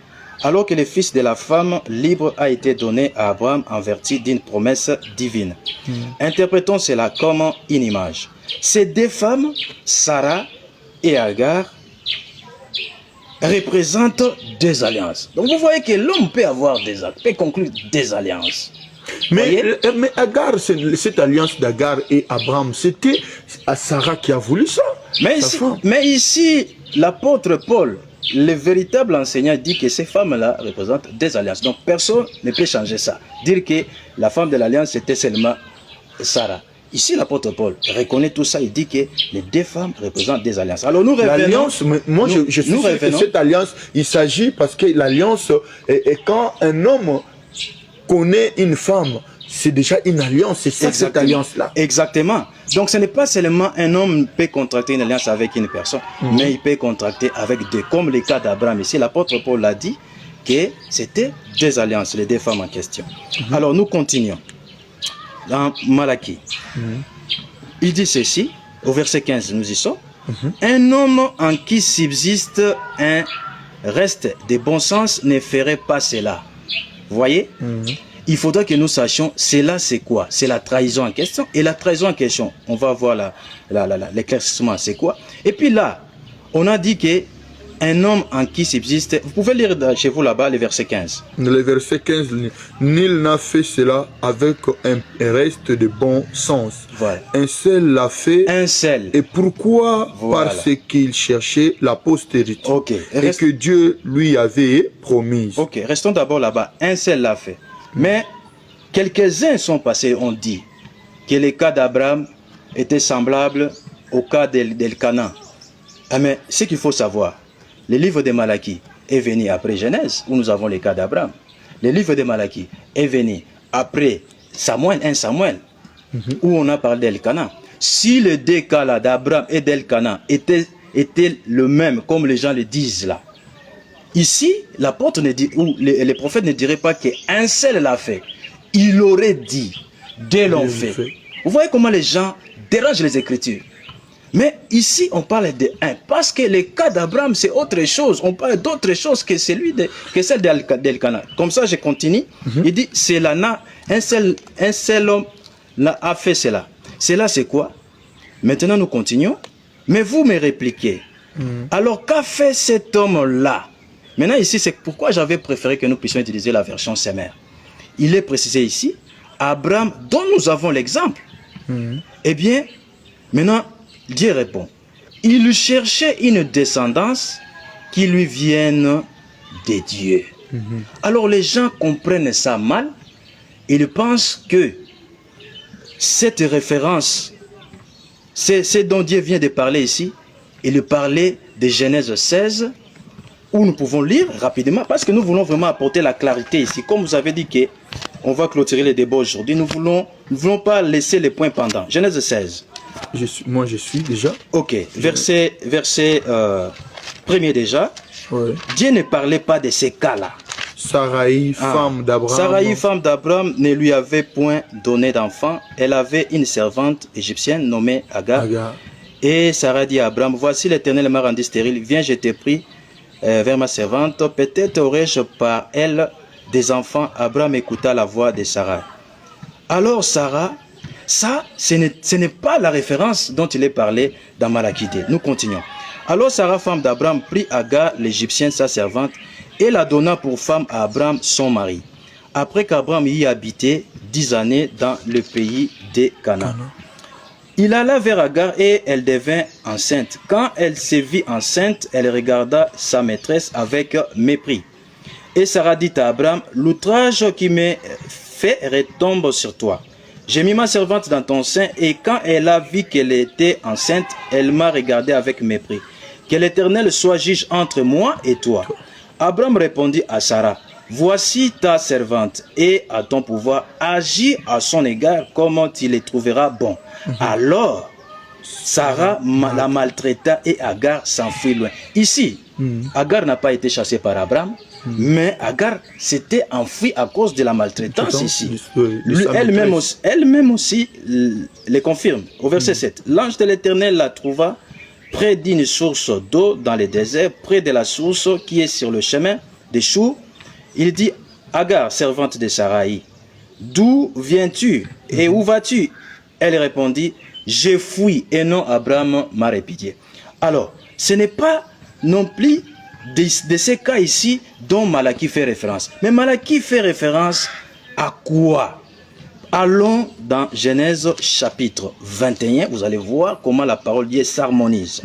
alors que le fils de la femme libre a été donné à Abraham en vertu d'une promesse divine. Interprétons cela comme une image. Ces deux femmes, Sarah et Agar, représentent deux alliances. Donc vous voyez que l'homme peut conclure des alliances. Mais Agar, cette alliance d'Agar et Abraham, c'était Sarah qui a voulu ça. Mais ici, l'apôtre Paul, le véritable enseignant, dit que ces femmes-là représentent des alliances. Donc personne ne peut changer ça. Dire que la femme de l'alliance, c'était seulement Sarah. Ici, l'apôtre Paul reconnaît tout ça. Il dit que les deux femmes représentent des alliances. Alors nous revenons. L'alliance, moi je suis sûr que cette alliance, il s'agit parce que l'alliance est quand un homme connaît une femme, c'est déjà une alliance, c'est ça cette alliance-là. Exactement. Donc ce n'est pas seulement un homme peut contracter une alliance avec une personne, mais il peut contracter avec deux, comme le cas d'Abraham. Ici, l'apôtre Paul l'a dit que c'était deux alliances, les deux femmes en question. Alors nous continuons. Dans Malachie, il dit ceci, au verset 15, nous y sommes. Un homme en qui subsiste un reste de bon sens ne ferait pas cela. Vous voyez, il faudra que nous sachions, cela c'est quoi? C'est la trahison en question. Et la trahison en question, on va voir l'éclaircissement, c'est quoi? Et puis là, on a dit que un homme en qui subsiste, vous pouvez lire chez vous là-bas le verset 15. Le verset 15, nul n'a fait cela avec un reste de bon sens. Voilà. Un seul l'a fait. Un seul. Et pourquoi? Voilà. Parce qu'il cherchait la postérité. Et que Dieu lui avait promis. Ok, restons d'abord là-bas. Un seul l'a fait. Mais quelques-uns sont passés, on dit que le cas d'Abraham était semblable au cas d'Elkana. Mais ce qu'il faut savoir, le livre de Malachie est venu après Genèse, où nous avons le cas d'Abraham. Le livre de Malachie est venu après Samuel, 1 Samuel, où on a parlé d'Elkana. Si les deux cas là d'Abraham et d'Elkana étaient le même, comme les gens le disent là, ici, l'apôtre ne dit, ou les prophètes ne diraient pas qu'un seul l'a fait. Il aurait dit, deux l'ont fait. Vous voyez comment les gens dérangent les Écritures. Mais ici, on parle de un. Parce que le cas d'Abraham, c'est autre chose. On parle d'autre chose que celle d'Elkana. Comme ça, je continue. Il dit, c'est là, un seul homme a fait cela. Cela, c'est quoi? Maintenant, nous continuons. Mais vous me répliquez. Alors, qu'a fait cet homme-là? Maintenant, ici, c'est pourquoi j'avais préféré que nous puissions utiliser la version Semer. Il est précisé ici, Abraham, dont nous avons l'exemple. Eh bien, maintenant, Dieu répond, il cherchait une descendance qui lui vienne de Dieu. Alors les gens comprennent ça mal. Ils pensent que cette référence, c'est ce dont Dieu vient de parler ici. Il parlait de Genèse 16, où nous pouvons lire rapidement, parce que nous voulons vraiment apporter la clarité ici. Comme vous avez dit qu'on va clôturer les débats aujourd'hui, nous ne voulons pas laisser les points pendants. Genèse 16. Moi, je suis déjà. Ok, verset premier déjà. Ouais. Dieu ne parlait pas de ces cas-là. Sarai, femme d'Abraham. Sarai, femme d'Abraham, ne lui avait point donné d'enfant. Elle avait une servante égyptienne nommée Agar. Et Sarah dit à Abraham, voici l'Éternel m'a rendu stérile. Viens, je t'ai pris vers ma servante. Peut-être aurais-je par elle des enfants. Abraham écouta la voix de Sarah. Alors Sarah, ça, ce n'est pas la référence dont il est parlé dans Malachie. Nous continuons. Alors Sarah, femme d'Abraham, prit Agar, l'Égyptienne, sa servante, et la donna pour femme à Abraham, son mari. Après qu'Abraham y habitait 10 années dans le pays de Canaan. Il alla vers Agar et elle devint enceinte. Quand elle se vit enceinte, elle regarda sa maîtresse avec mépris. Et Sarah dit à Abraham, l'outrage qui m'est fait retombe sur toi. J'ai mis ma servante dans ton sein et quand elle a vu qu'elle était enceinte, elle m'a regardé avec mépris. que l'Éternel soit juge entre moi et toi. Abraham répondit à Sarah, voici ta servante, et à ton pouvoir, agis à son égard comme tu le trouveras bon. Alors, Sarah la maltraita et Agar s'enfuit loin. Ici, Agar n'a pas été chassée par Abraham, mais Agar s'était enfuie à cause de la maltraitance ici. Elle-même aussi le confirme. Au verset 7, l'ange de l'Éternel la trouva près d'une source d'eau dans le désert, près de la source qui est sur le chemin des choux. Il dit, Agar, servante de Sarai, d'où viens-tu et où vas-tu? Elle répondit, je fuis, et non Abraham m'a répudié. Alors, ce n'est pas non plus de ces cas ici dont Malachie fait référence. Mais Malachie fait référence à quoi? Allons dans Genèse chapitre 21, vous allez voir comment la parole de Dieu s'harmonise.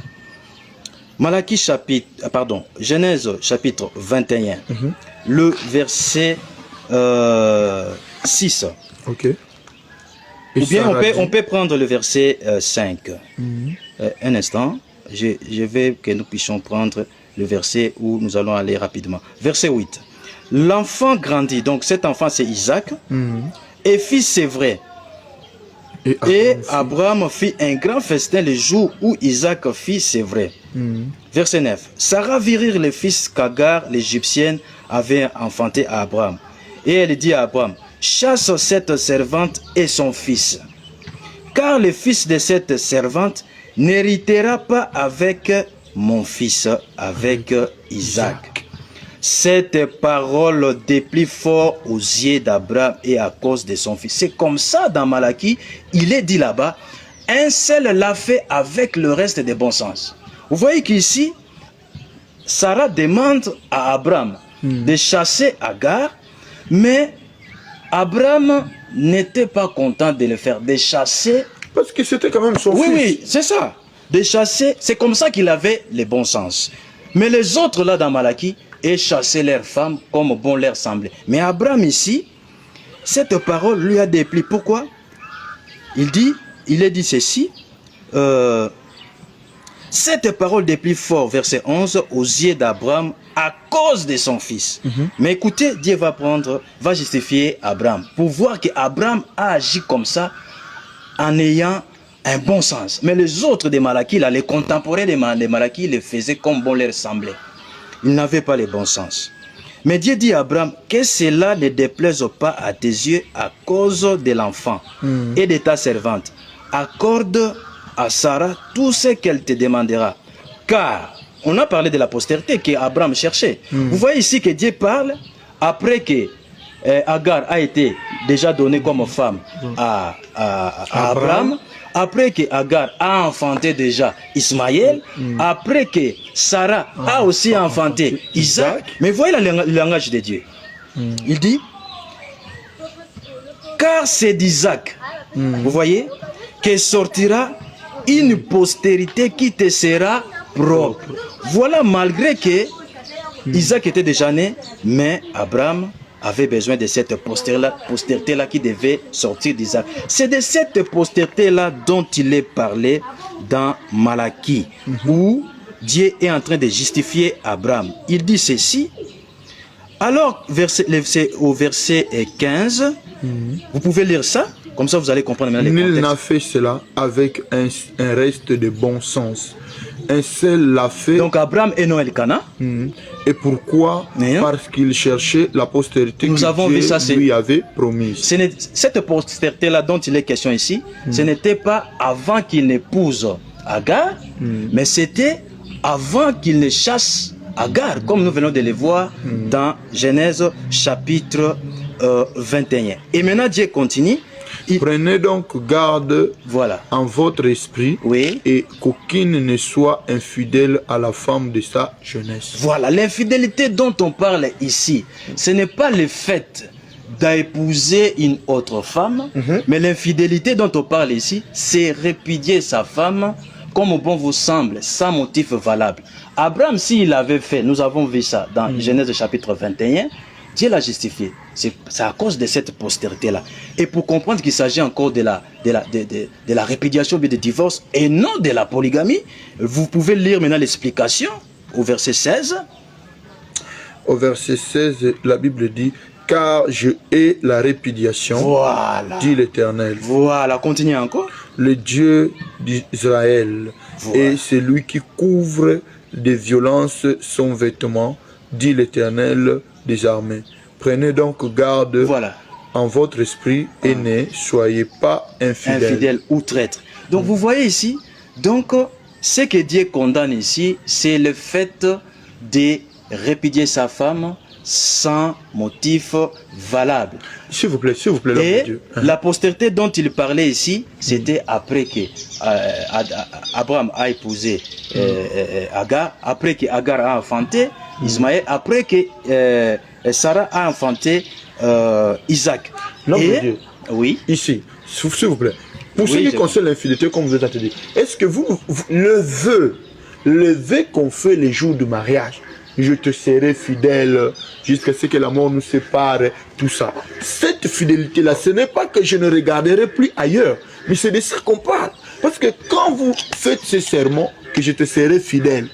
Genèse chapitre 21, le verset 6. Ok. Ou bien on peut prendre le verset 5. Un instant, je vais que nous puissions prendre le verset où nous allons aller rapidement. Verset 8. L'enfant grandit, donc cet enfant c'est Isaac, et fit c'est vrai. Et Abraham fit un grand festin le jour où Isaac fit c'est vrai. Verset 9. Sarah vit rire le fils qu'Agar l'Égyptienne avait enfanté à Abraham. Et elle dit à Abraham, chasse cette servante et son fils, car le fils de cette servante n'héritera pas avec mon fils, avec Isaac. Cette parole déplie fort aux yeux d'Abraham et à cause de son fils. C'est comme ça dans Malachie, il est dit là-bas, un seul l'a fait avec le reste des bons sens. Vous voyez qu'ici, Sarah demande à Abraham de chasser Agar, mais Abraham n'était pas content de le faire, de chasser. Parce que c'était quand même son fils. Oui, c'est ça. De chasser, c'est comme ça qu'il avait les bons sens. Mais les autres là dans Malachie, et chasser leurs femmes comme bon leur semblait. Mais Abraham ici, cette parole lui a déplu. Pourquoi? Il a dit ceci. Cette parole déplie fort, verset 11, aux yeux d'Abraham à cause de son fils. Mais écoutez, Dieu va justifier Abraham pour voir qu'Abraham a agi comme ça en ayant un bon sens. Mais les autres de Malachie, là, les contemporains de Malachie, les faisaient comme bon leur semblait. Ils n'avaient pas le bon sens. Mais Dieu dit à Abraham que cela ne déplaise pas à tes yeux à cause de l'enfant et de ta servante. Accorde à Sarah tout ce qu'elle te demandera. Car on a parlé de la postérité qu'Abraham cherchait. Vous voyez ici que Dieu parle après que Agar a été déjà donnée comme femme à Abraham. Après que Agar a enfanté déjà Ismaël, après que Sarah a aussi enfanté Isaac, mais voyez le langage de Dieu. Il dit, car c'est d'Isaac, vous voyez, que sortira une postérité qui te sera propre. Voilà, malgré que Isaac était déjà né, mais Abraham avait besoin de cette postérité-là qui devait sortir d'Isaac. C'est de cette postérité-là dont il est parlé dans Malachie, où Dieu est en train de justifier Abraham. Il dit ceci. Alors, au verset 15, vous pouvez lire ça, comme ça vous allez comprendre maintenant les contextes. Nul n'a fait cela avec un reste de bon sens. Un seul l'a fait. Donc Abraham est non Elkana. Et pourquoi? Parce qu'il cherchait la postérité que Dieu lui avait promise. Cette postérité-là dont il est question ici, ce n'était pas avant qu'il n'épouse Agar, mais c'était avant qu'il ne chasse Agar, comme nous venons de le voir dans Genèse chapitre 21. Et maintenant Dieu continue. Prenez donc garde en votre esprit et qu'aucune ne soit infidèle à la femme de sa jeunesse. Voilà, l'infidélité dont on parle ici, ce n'est pas le fait d'épouser une autre femme, mais l'infidélité dont on parle ici, c'est répudier sa femme comme bon vous semble, sans motif valable. Abraham, s'il avait fait, nous avons vu ça dans Genèse chapitre 21, Dieu l'a justifié. c'est à cause de cette postérité-là. Et pour comprendre qu'il s'agit encore de la répudiation de divorce et non de la polygamie, vous pouvez lire maintenant l'explication au verset 16. Au verset 16, la Bible dit « Car je hais la répudiation, voilà, dit l'Éternel. » Voilà, continuez encore. Le Dieu d'Israël, voilà, et c'est lui qui couvre de violence son vêtement, dit l'Éternel des armées. Prenez donc garde, voilà, en votre esprit et ne soyez pas infidèles. Infidèles ou traîtres. Donc vous voyez ici, donc ce que Dieu condamne ici, c'est le fait de répudier sa femme sans motif valable. S'il vous plaît, l'homme de Dieu. La postérité dont il parlait ici, c'était après que Abraham a épousé Agar, après que Agar a enfanté Ismaël, après que Sarah a enfanté Isaac. L'homme de Dieu. Oui. Ici, s'il vous plaît. Pour ce qui concerne l'infidélité, comme vous êtes en train de dire, est-ce que le vœu qu'on fait les jours du mariage, je te serai fidèle jusqu'à ce que la mort nous sépare, tout ça. Cette fidélité-là, ce n'est pas que je ne regarderai plus ailleurs, mais c'est de ça qu'on parle. Parce que quand vous faites ce serment, que je te serai fidèle,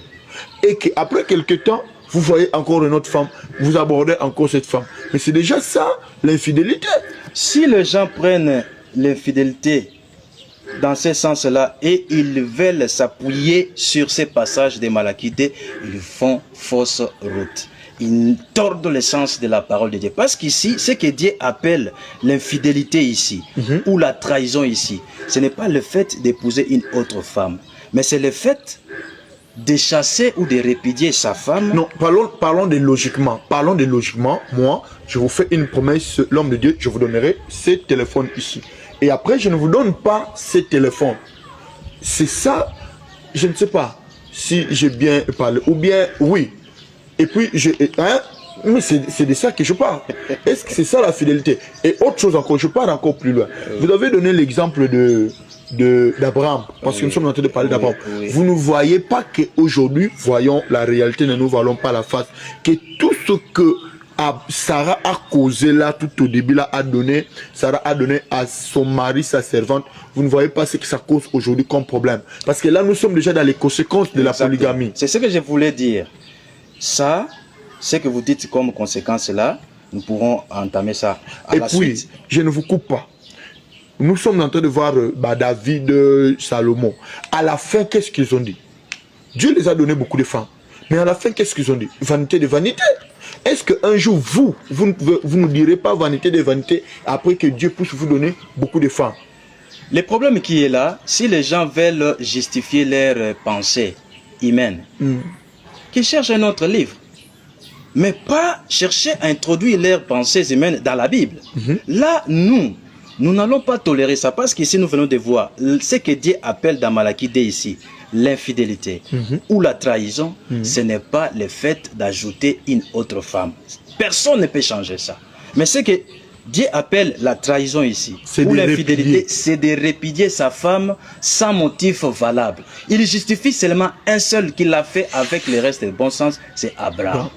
et qu'après quelque temps, vous voyez encore une autre femme, vous abordez encore cette femme. Mais c'est déjà ça, l'infidélité. Si les gens prennent l'infidélité dans ce sens-là et ils veulent s'appuyer sur ces passages des Malachité, ils font fausse route. Ils tordent le sens de la parole de Dieu. Parce qu'ici, ce que Dieu appelle l'infidélité ici, ou la trahison ici, ce n'est pas le fait d'épouser une autre femme, mais c'est le fait de chasser ou de répudier sa femme. Non, parlons de logiquement. Parlons de logiquement. Moi, je vous fais une promesse, l'homme de Dieu, je vous donnerai ce téléphone ici. Et après, je ne vous donne pas ce téléphone. C'est ça, je ne sais pas si j'ai bien parlé. Ou bien, oui. Et puis, mais c'est de ça que je parle. Est-ce que c'est ça la fidélité? Et autre chose encore, je pars encore plus loin. Vous avez donné l'exemple d'Abraham, parce que nous sommes en train de parler d'Abraham. Vous ne voyez pas qu'aujourd'hui, voyons la réalité, ne nous voilons pas la face, que tout ce que Sarah a causé là, tout au début là, Sarah a donné à son mari, sa servante, vous ne voyez pas ce que ça cause aujourd'hui comme problème. Parce que là, nous sommes déjà dans les conséquences de la polygamie. C'est ce que je voulais dire. Ça, ce que vous dites comme conséquence là, nous pourrons entamer ça à la suite. Et puis, je ne vous coupe pas. Nous sommes en train de voir David, Salomon. À la fin, qu'est-ce qu'ils ont dit? Dieu les a donné beaucoup de femmes. Mais à la fin, qu'est-ce qu'ils ont dit? Vanité de vanité. Est-ce qu'un jour, vous ne direz pas vanité de vanité après que Dieu puisse vous donner beaucoup de femmes? Le problème qui est là, si les gens veulent justifier leurs pensées humaines, qu'ils cherchent un autre livre, mais pas chercher à introduire leurs pensées humaines dans la Bible. Là, nous n'allons pas tolérer ça, parce qu'ici, nous venons de voir ce que Dieu appelle dans Malachité ici, l'infidélité ou la trahison, ce n'est pas le fait d'ajouter une autre femme. Personne ne peut changer ça. Mais ce que Dieu appelle la trahison ici, ou l'infidélité, c'est de répudier sa femme sans motif valable. Il justifie seulement un seul qui l'a fait avec le reste de bon sens, c'est Abraham.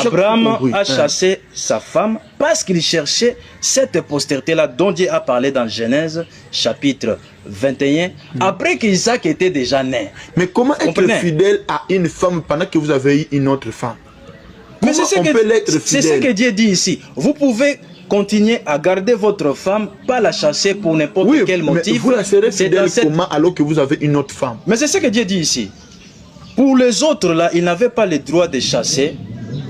Abraham a chassé sa femme parce qu'il cherchait cette postérité-là dont Dieu a parlé dans Genèse chapitre 21, après qu'Isaac était déjà né. Mais comment être fidèle à une femme pendant que vous avez eu une autre femme? Mais c'est ce que Dieu dit ici. Vous pouvez continuez à garder votre femme, pas la chasser pour n'importe quel motif. Mais vous la serez fidèle comment alors que vous avez une autre femme? Mais c'est ce que Dieu dit ici. Pour les autres là, ils n'avaient pas le droit de chasser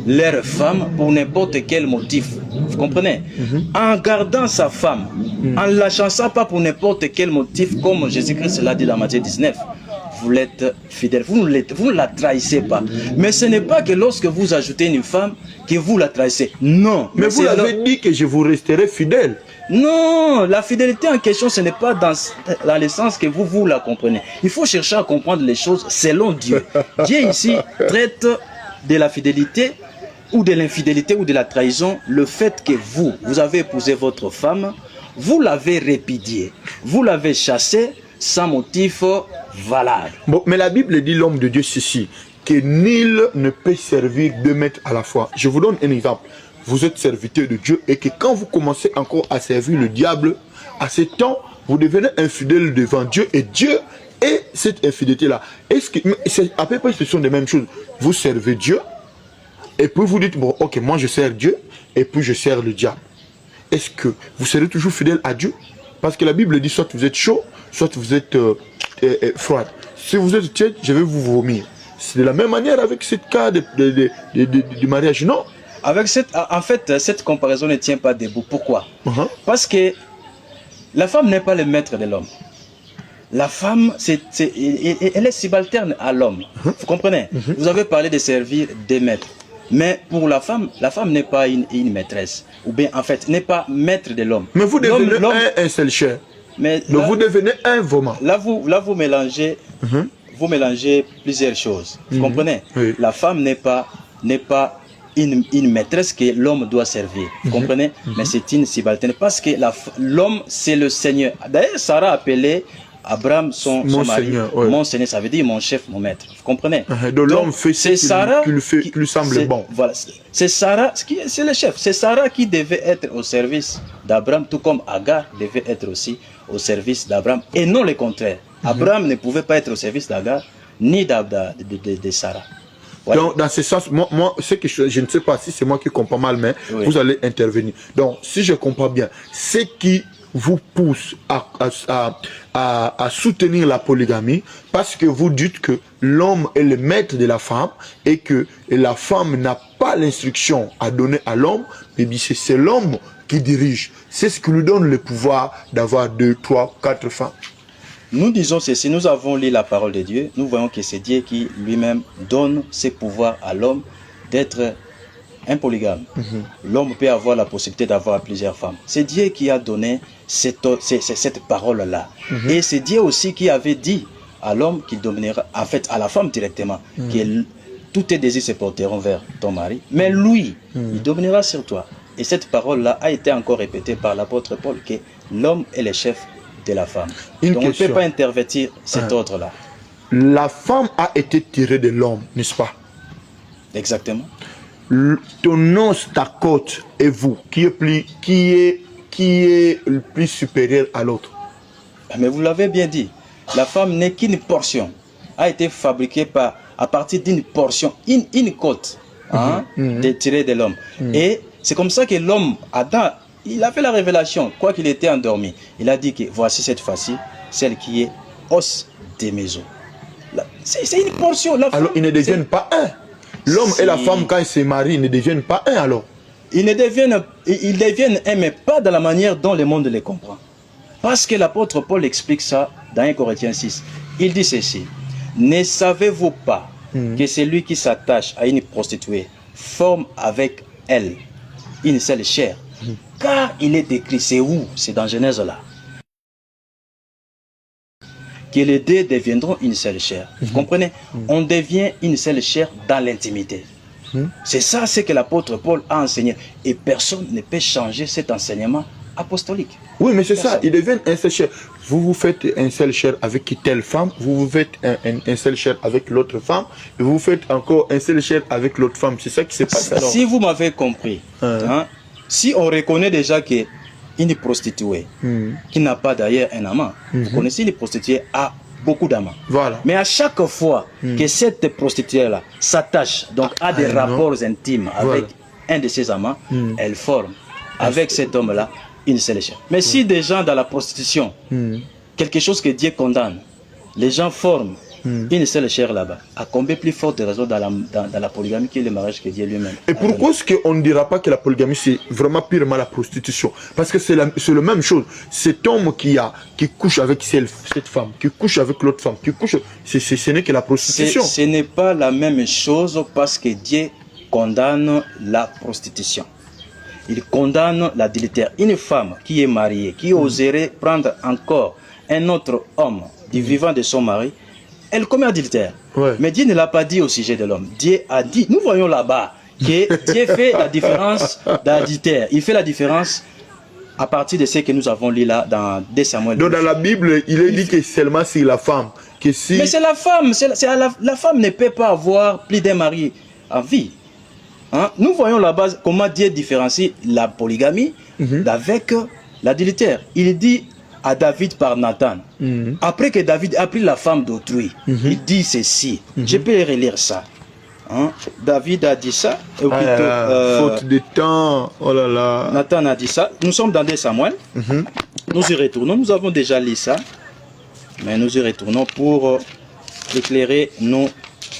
leur femme pour n'importe quel motif. Vous comprenez? En gardant sa femme, en ne la chassant pas pour n'importe quel motif, comme Jésus-Christ l'a dit dans Matthieu 19. Vous l'êtes fidèle, vous ne la trahissez pas. Mais ce n'est pas que lorsque vous ajoutez une femme, que vous la trahissez. Non. Mais vous avez dit que je vous resterai fidèle. Non, la fidélité en question, ce n'est pas dans le sens que vous la comprenez. Il faut chercher à comprendre les choses selon Dieu. Dieu ici traite de la fidélité ou de l'infidélité ou de la trahison, le fait que vous avez épousé votre femme, vous l'avez répudiée, vous l'avez chassée sans motif valable. Bon, mais la Bible dit l'homme de Dieu ceci, que nul ne peut servir deux maîtres à la fois. Je vous donne un exemple. vous êtes serviteur de Dieu et que quand vous commencez encore à servir le diable, à ce temps, vous devenez infidèle devant Dieu et Dieu est cette infidélité-là. Est-ce que, à peu près, ce sont les mêmes choses. Vous servez Dieu et puis vous dites, bon, ok, moi je sers Dieu et puis je sers le diable. Est-ce que vous serez toujours fidèle à Dieu? Parce que la Bible dit, soit vous êtes chaud, soit vous êtes froide. Si vous êtes tiède, je vais vous vomir. C'est de la même manière avec ce cas du mariage, non? Avec en fait, cette comparaison ne tient pas debout. Pourquoi? Parce que la femme n'est pas le maître de l'homme. La femme, elle est subalterne à l'homme. Vous comprenez? Vous avez parlé de servir des maîtres. Mais pour la femme n'est pas une maîtresse. Ou bien, en fait, n'est pas maître de l'homme. Mais vous devenez un seul chair. Mais là, vous devenez un vomant. Là, vous mélangez, vous mélangez plusieurs choses. Vous comprenez? Oui. La femme n'est pas une maîtresse que l'homme doit servir. Vous comprenez? Mais c'est une subalterne. Parce que l'homme, c'est le Seigneur. D'ailleurs, Sarah appelait Abraham, son mari, mon Seigneur, ça veut dire mon chef, mon maître. Vous comprenez? Donc l'homme fait ce qui lui semble bon. Voilà, c'est Sarah, c'est le chef. C'est Sarah qui devait être au service d'Abraham, tout comme Agar devait être aussi au service d'Abraham, et non le contraire. Abraham ne pouvait pas être au service d'Agar, ni de Sarah. Voilà. Donc, dans ce sens, moi ce que je ne sais pas si c'est moi qui comprends mal, mais vous allez intervenir. Donc, si je comprends bien, ce qui vous pousse à soutenir la polygamie, parce que vous dites que l'homme est le maître de la femme et que la femme n'a pas l'instruction à donner à l'homme, mais c'est l'homme qui dirige. C'est ce qui lui donne le pouvoir d'avoir 2, 3, 4 femmes. Nous disons ceci, nous avons lu la parole de Dieu, nous voyons que c'est Dieu qui lui-même donne ses pouvoirs à l'homme d'être un polygame. L'homme peut avoir la possibilité d'avoir plusieurs femmes. C'est Dieu qui a donné cette parole-là. Et c'est Dieu aussi qui avait dit à l'homme qu'il dominera, en fait à la femme directement, que tous tes désirs se porteront vers ton mari, mais lui, il dominera sur toi. Et cette parole-là a été encore répétée par l'apôtre Paul, que l'homme est le chef de la femme. Donc on ne peut pas intervertir cet ordre-là. La femme a été tirée de l'homme, n'est-ce pas? Exactement. Ton os, ta côte et vous, qui est le plus supérieur à l'autre? Mais vous l'avez bien dit, la femme n'est qu'une portion, a été fabriquée à partir d'une portion, une côte tirée de l'homme. Et c'est comme ça que l'homme, Adam, il a fait la révélation, quoi qu'il était endormi. Il a dit que voici cette fois-ci, celle qui est os de mes os. C'est une portion. Alors ils ne deviennent pas un. L'homme et la femme, quand ils se marient, ils ne deviennent pas un alors. Ils deviennent un, mais pas de la manière dont le monde les comprend. Parce que l'apôtre Paul explique ça dans 1 Corinthiens 6. Il dit ceci: ne savez-vous pas que celui qui s'attache à une prostituée forme avec elle une seule chair? Car il est écrit, c'est où? C'est dans Genèse là. Que les deux deviendront une seule chair. Vous comprenez? On devient une seule chair dans l'intimité. C'est ça ce que l'apôtre Paul a enseigné. Et personne ne peut changer cet enseignement apostolique. Oui, mais c'est ça, ils deviennent un seul chair. Vous faites un seul chair avec telle femme, vous faites un seul chair avec l'autre femme, et vous faites encore un seul chair avec l'autre femme. C'est ça qui se passe alors. Si vous m'avez compris, si on reconnaît déjà qu'une prostituée qui n'a pas d'ailleurs un amant, vous connaissez, une prostituée a beaucoup d'amants. Voilà. Mais à chaque fois que cette prostituée-là s'attache, donc a des rapports intimes avec un de ses amants, elle forme avec cet homme-là une seule chair. Mais si des gens dans la prostitution, quelque chose que Dieu condamne, les gens forment une seule chair là-bas, à combien plus forte raison dans la polygamie qui est le mariage que Dieu lui-même. Et pourquoi est-ce qu'on ne dira pas que la polygamie c'est vraiment purement la prostitution? Parce que c'est la même chose. Cet homme qui couche avec cette femme, qui couche avec l'autre femme, qui couche, ce n'est que la prostitution. Ce n'est pas la même chose parce que Dieu condamne la prostitution. Il condamne l'adultère. Une femme qui est mariée, qui oserait prendre encore un autre homme du vivant de son mari, elle commet adultère. Mais Dieu ne l'a pas dit au sujet de l'homme. Dieu a dit, nous voyons là-bas, que Dieu fait la différence d'adultère. Il fait la différence à partir de ce que nous avons lu là dans 2 Samuel. Donc dans la Bible, il est dit que seulement c'est la femme. Que si... Mais c'est la femme. La femme ne peut pas avoir plus d'un mari en vie. Hein? Nous voyons là-bas comment Dieu différencie la polygamie avec l'adultère. Il dit à David par Nathan, après que David a pris la femme d'autrui, il dit ceci. Je peux relire ça. Hein? David a dit ça. Ou plutôt, faute de temps. Oh là là. Nathan a dit ça. Nous sommes dans 2 Samuel. Nous y retournons. Nous avons déjà lu ça. Mais nous y retournons pour éclairer nos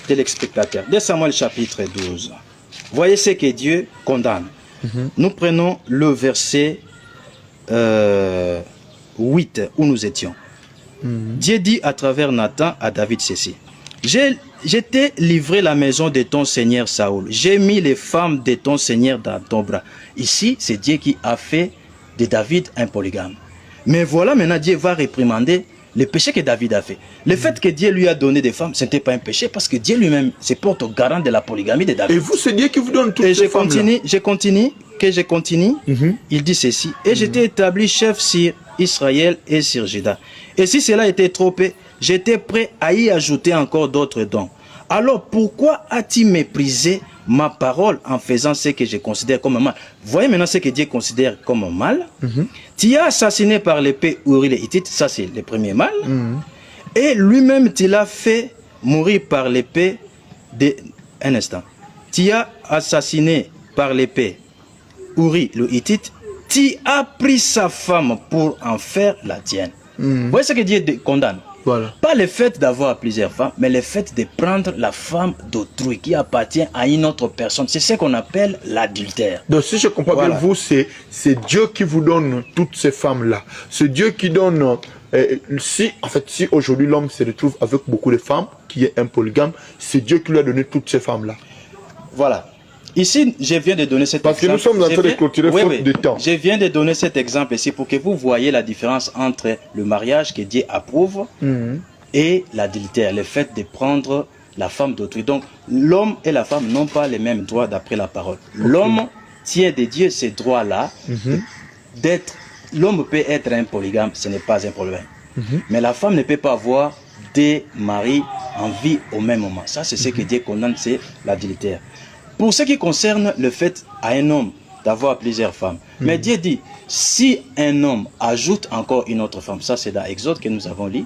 téléspectateurs. 2 Samuel chapitre 12. Voyez ce que Dieu condamne. Nous prenons le verset 8 où nous étions. Dieu dit à travers Nathan à David ceci. Je t'ai livré la maison de ton seigneur Saoul. J'ai mis les femmes de ton seigneur dans ton bras. Ici, c'est Dieu qui a fait de David un polygame. Mais voilà, maintenant Dieu va réprimander le péché que David a fait. Le fait que Dieu lui a donné des femmes, ce n'était pas un péché parce que Dieu lui-même se porte au garant de la polygamie de David. Et vous, c'est Dieu qui vous donne toutes ces femmes-là. Je continue. Il dit ceci. Et je t'ai établi chef sur Israël et sur Juda. Et si cela était trop peu, j'étais prêt à y ajouter encore d'autres dons. Alors pourquoi as-tu méprisé ma parole en faisant ce que je considère comme mal? Voyez maintenant ce que Dieu considère comme mal. Tu as assassiné par l'épée Uri le Hittite, ça c'est le premier mal. Et lui-même tu l'as fait mourir par l'épée un instant. Tu as assassiné par l'épée Uri le Hittite, tu as pris sa femme pour en faire la tienne. Voyez ce que Dieu condamne. Voilà. Pas le fait d'avoir plusieurs femmes, mais le fait de prendre la femme d'autrui qui appartient à une autre personne. C'est ce qu'on appelle l'adultère. Donc si je comprends bien, vous, c'est Dieu qui vous donne toutes ces femmes-là. C'est Dieu qui donne... si aujourd'hui l'homme se retrouve avec beaucoup de femmes, qui est un polygame, c'est Dieu qui lui a donné toutes ces femmes-là. Voilà. Ici, je viens de donner cet exemple. Parce que nous sommes en train de clôturer faute de temps. Je viens de donner cet exemple ici pour que vous voyez la différence entre le mariage que Dieu approuve et l'adultère, le fait de prendre la femme d'autrui. Donc, l'homme et la femme n'ont pas les mêmes droits d'après la parole. L'homme tient de Dieu ces droits-là d'être... L'homme peut être un polygame, ce n'est pas un problème. Mais la femme ne peut pas avoir des maris en vie au même moment. Ça, c'est ce que Dieu condamne, c'est l'adultère. Pour ce qui concerne le fait à un homme d'avoir plusieurs femmes, mais Dieu dit, si un homme ajoute encore une autre femme, ça c'est dans Exode que nous avons lu,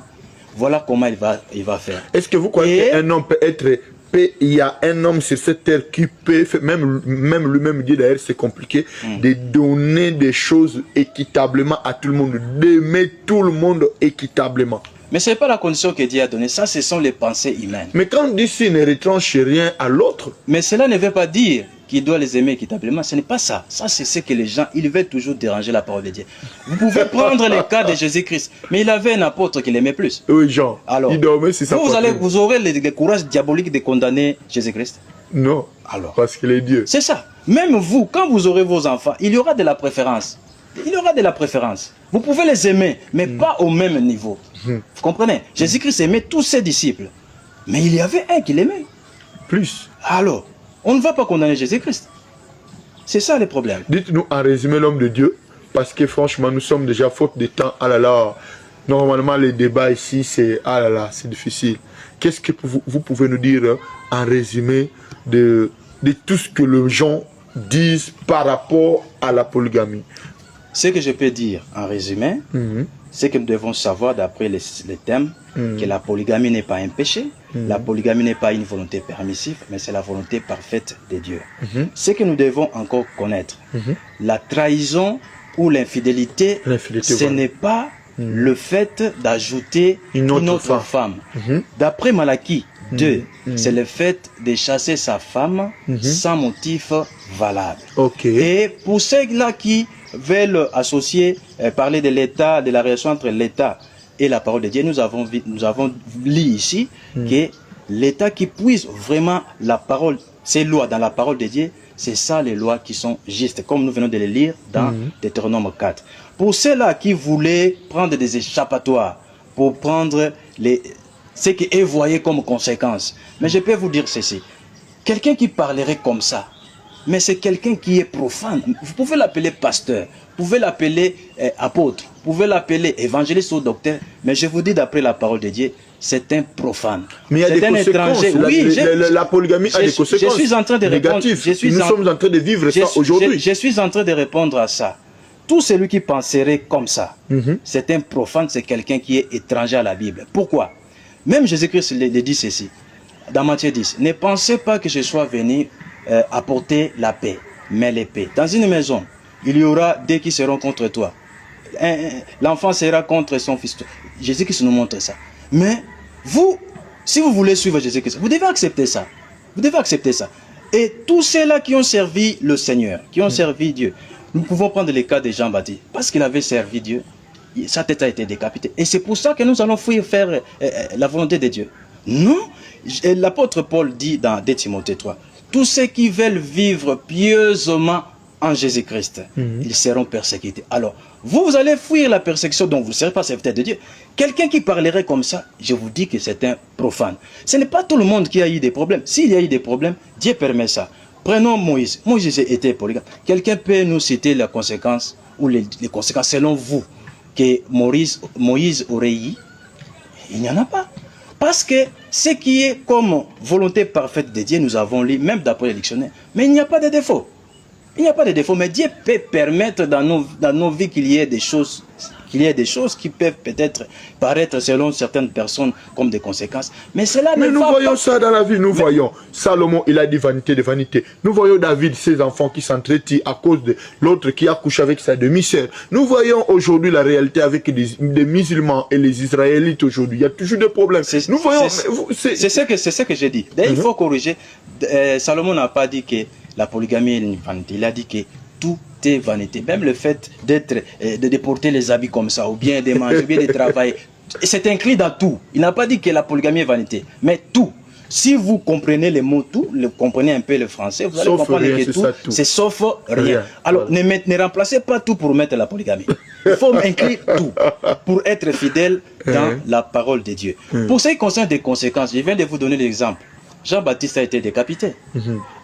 voilà comment il va faire. Est-ce que vous croyez qu'un homme peut être... Il y a un homme sur cette terre qui peut, même lui-même dit d'ailleurs c'est compliqué, de donner des choses équitablement à tout le monde, d'aimer tout le monde équitablement. Mais ce n'est pas la condition que Dieu a donnée, ça ce sont les pensées humaines. Mais quand on dit s'il ne retranche rien à l'autre... Mais cela ne veut pas dire qu'il doit les aimer équitablement, ce n'est pas ça. Ça c'est ce que les gens, ils veulent toujours déranger la parole de Dieu. Vous pouvez prendre le cas de Jésus-Christ, mais il avait un apôtre qui l'aimait plus. Oui, Jean. Alors, il dormait sur sa poitrine. Vous aurez le courage diabolique de condamner Jésus-Christ? Non, alors, parce qu'il est Dieu. C'est ça. Même vous, quand vous aurez vos enfants, il y aura de la préférence. Il y aura de la préférence. Vous pouvez les aimer, mais pas au même niveau. Vous comprenez? Jésus-Christ aimait tous ses disciples. Mais il y avait un qui l'aimait. Plus. Alors, on ne va pas condamner Jésus-Christ. C'est ça le problème. Dites-nous en résumé l'homme de Dieu, parce que franchement, nous sommes déjà faute de temps. Ah là là, normalement les débats ici, c'est ah là là, c'est difficile. Qu'est-ce que vous pouvez nous dire en résumé de tout ce que les gens disent par rapport à la polygamie? Ce que je peux dire en résumé, c'est que nous devons savoir d'après les thèmes que la polygamie n'est pas un péché, la polygamie n'est pas une volonté permissive, mais c'est la volonté parfaite de Dieu. Ce que nous devons encore connaître, la trahison ou l'infidélité, ce n'est pas le fait d'ajouter une autre femme. D'après Malachie 2, c'est le fait de chasser sa femme sans motif valable. Et pour ceux-là qui veulent associer, parler de l'État, de la relation entre l'État et la parole de Dieu, nous avons lu ici que l'État qui puise vraiment la parole, ces lois dans la parole de Dieu, c'est ça les lois qui sont justes, comme nous venons de les lire dans Deutéronome 4. Pour ceux-là qui voulaient prendre des échappatoires, pour prendre ce qu'ils voyaient comme conséquence, mais je peux vous dire ceci, quelqu'un qui parlerait comme ça, mais c'est quelqu'un qui est profane. Vous pouvez l'appeler pasteur, vous pouvez l'appeler apôtre, vous pouvez l'appeler évangéliste ou docteur, mais je vous dis d'après la parole de Dieu, c'est un profane. Mais il y a des conséquences. Oui, la polygamie a des conséquences. Je suis en train de répondre. Nous sommes en train de vivre ça aujourd'hui. Je suis en train de répondre à ça. Tout celui qui penserait comme ça, c'est un profane, c'est quelqu'un qui est étranger à la Bible. Pourquoi? Même Jésus-Christ le dit ceci, dans Matthieu 10. Ne pensez pas que je sois venu apporter la paix, mais l'épée. Dans une maison, il y aura deux qui seront contre toi. L'enfant sera contre son fils. Jésus-Christ nous montre ça. Mais vous, si vous voulez suivre Jésus-Christ, vous devez accepter ça. Vous devez accepter ça. Et tous ceux-là qui ont servi le Seigneur, qui ont servi Dieu, nous pouvons prendre le cas de Jean-Baptiste. Parce qu'il avait servi Dieu, sa tête a été décapitée. Et c'est pour ça que nous allons fuir faire la volonté de Dieu. Non. L'apôtre Paul dit dans 2 Timothée 3, tous ceux qui veulent vivre pieusement en Jésus-Christ, ils seront persécutés. Alors, vous allez fuir la persécution dont vous ne serez pas serviteur de Dieu. Quelqu'un qui parlerait comme ça, je vous dis que c'est un profane. Ce n'est pas tout le monde qui a eu des problèmes. S'il y a eu des problèmes, Dieu permet ça. Prenons Moïse. Moïse était polygame. Quelqu'un peut nous citer les conséquences, ou les conséquences selon vous, que Moïse aurait eu? Il n'y en a pas. Parce que ce qui est comme volonté parfaite de Dieu, nous avons lu, même d'après le dictionnaire, mais il n'y a pas de défaut. Il n'y a pas de défaut, mais Dieu peut permettre dans nos vies qu'il y ait des choses qui peuvent peut-être paraître selon certaines personnes comme des conséquences. Mais cela nous voyons ça dans la vie, nous voyons. Salomon, il a dit vanité de vanité. Nous voyons David, ses enfants qui s'entretuent à cause de l'autre qui accouche avec sa demi-sœur. Nous voyons aujourd'hui la réalité avec des musulmans et les Israélites aujourd'hui. Il y a toujours des problèmes. Nous voyons... C'est ce que j'ai dit. D'ailleurs, il faut corriger. Salomon n'a pas dit que la polygamie est une vanité. Il a dit que tout est vanité. Même le fait de déporter les habits comme ça, ou bien de manger, ou bien de travailler, c'est inclus dans tout. Il n'a pas dit que la polygamie est vanité, mais tout. Si vous comprenez les mots tout, comprenez un peu le français, vous allez comprendre que tout, c'est sauf rien. Alors, ne remplacez pas tout pour mettre la polygamie. Il faut inclure tout pour être fidèle dans la parole de Dieu. Pour ce qui concerne des conséquences, je viens de vous donner l'exemple. Jean-Baptiste a été décapité.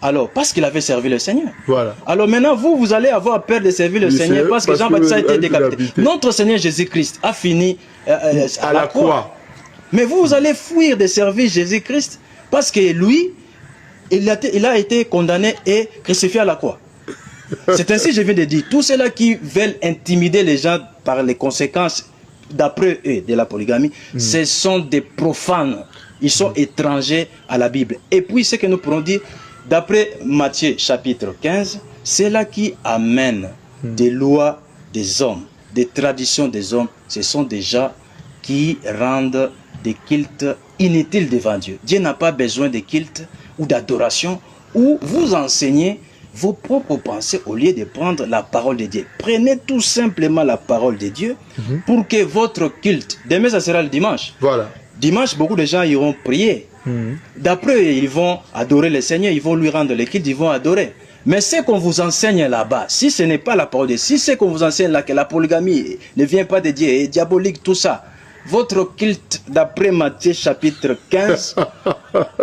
Alors, parce qu'il avait servi le Seigneur. Voilà. Alors maintenant, vous allez avoir peur de servir le Seigneur parce que Jean-Baptiste a été décapité. Notre Seigneur Jésus-Christ a fini à la croix. Mais vous allez fuir de servir Jésus-Christ parce que lui, il a été condamné et crucifié à la croix. C'est ainsi, je viens de dire, tous ceux-là qui veulent intimider les gens par les conséquences, d'après eux, de la polygamie, ce sont des profanes. Ils sont étrangers à la Bible. Et puis, ce que nous pourrons dire, d'après Matthieu chapitre 15, c'est là qui amène des lois des hommes, des traditions des hommes. Ce sont des gens qui rendent des cultes inutiles devant Dieu. Dieu n'a pas besoin de culte ou d'adoration où vous enseignez vos propres pensées au lieu de prendre la parole de Dieu. Prenez tout simplement la parole de Dieu pour que votre culte, demain ça sera le dimanche. Voilà. Dimanche, beaucoup de gens iront prier. D'après eux, ils vont adorer le Seigneur, ils vont lui rendre le culte, ils vont adorer. Mais ce qu'on vous enseigne là-bas, si ce n'est pas la parole de Dieu, si ce qu'on vous enseigne là, que la polygamie ne vient pas de Dieu, est diabolique, tout ça, votre culte, d'après Matthieu chapitre 15,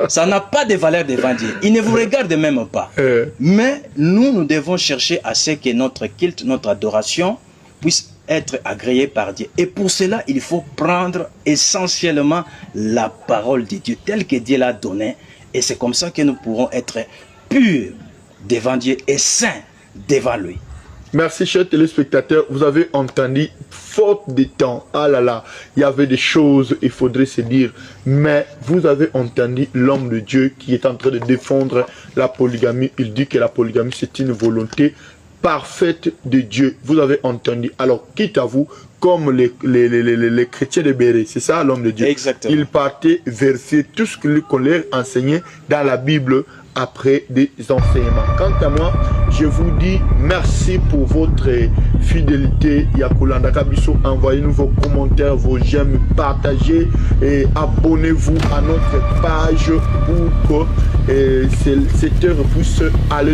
ça n'a pas de valeur devant Dieu. Il ne vous regarde même pas. Mais nous devons chercher à ce que notre culte, notre adoration, puisse être agréé par Dieu. Et pour cela, il faut prendre essentiellement la parole de Dieu telle que Dieu l'a donnée. Et c'est comme ça que nous pourrons être purs devant Dieu et saints devant lui. Merci, chers téléspectateurs. Vous avez entendu, faute de temps, ah là là, il y avait des choses, il faudrait se dire, mais vous avez entendu l'homme de Dieu qui est en train de défendre la polygamie. Il dit que la polygamie, c'est une volonté parfaite de Dieu. Vous avez entendu. Alors, quitte à vous, comme les chrétiens de Béret, c'est ça l'homme de Dieu. Exactement. Il partait verser tout ce qu'on leur enseignait dans la Bible après des enseignements. Quant à moi, je vous dis merci pour votre fidélité. Yakulanda Kabiso, envoyez-nous vos commentaires, vos j'aime, partagez et abonnez-vous à notre page pour que cette heure puisse aller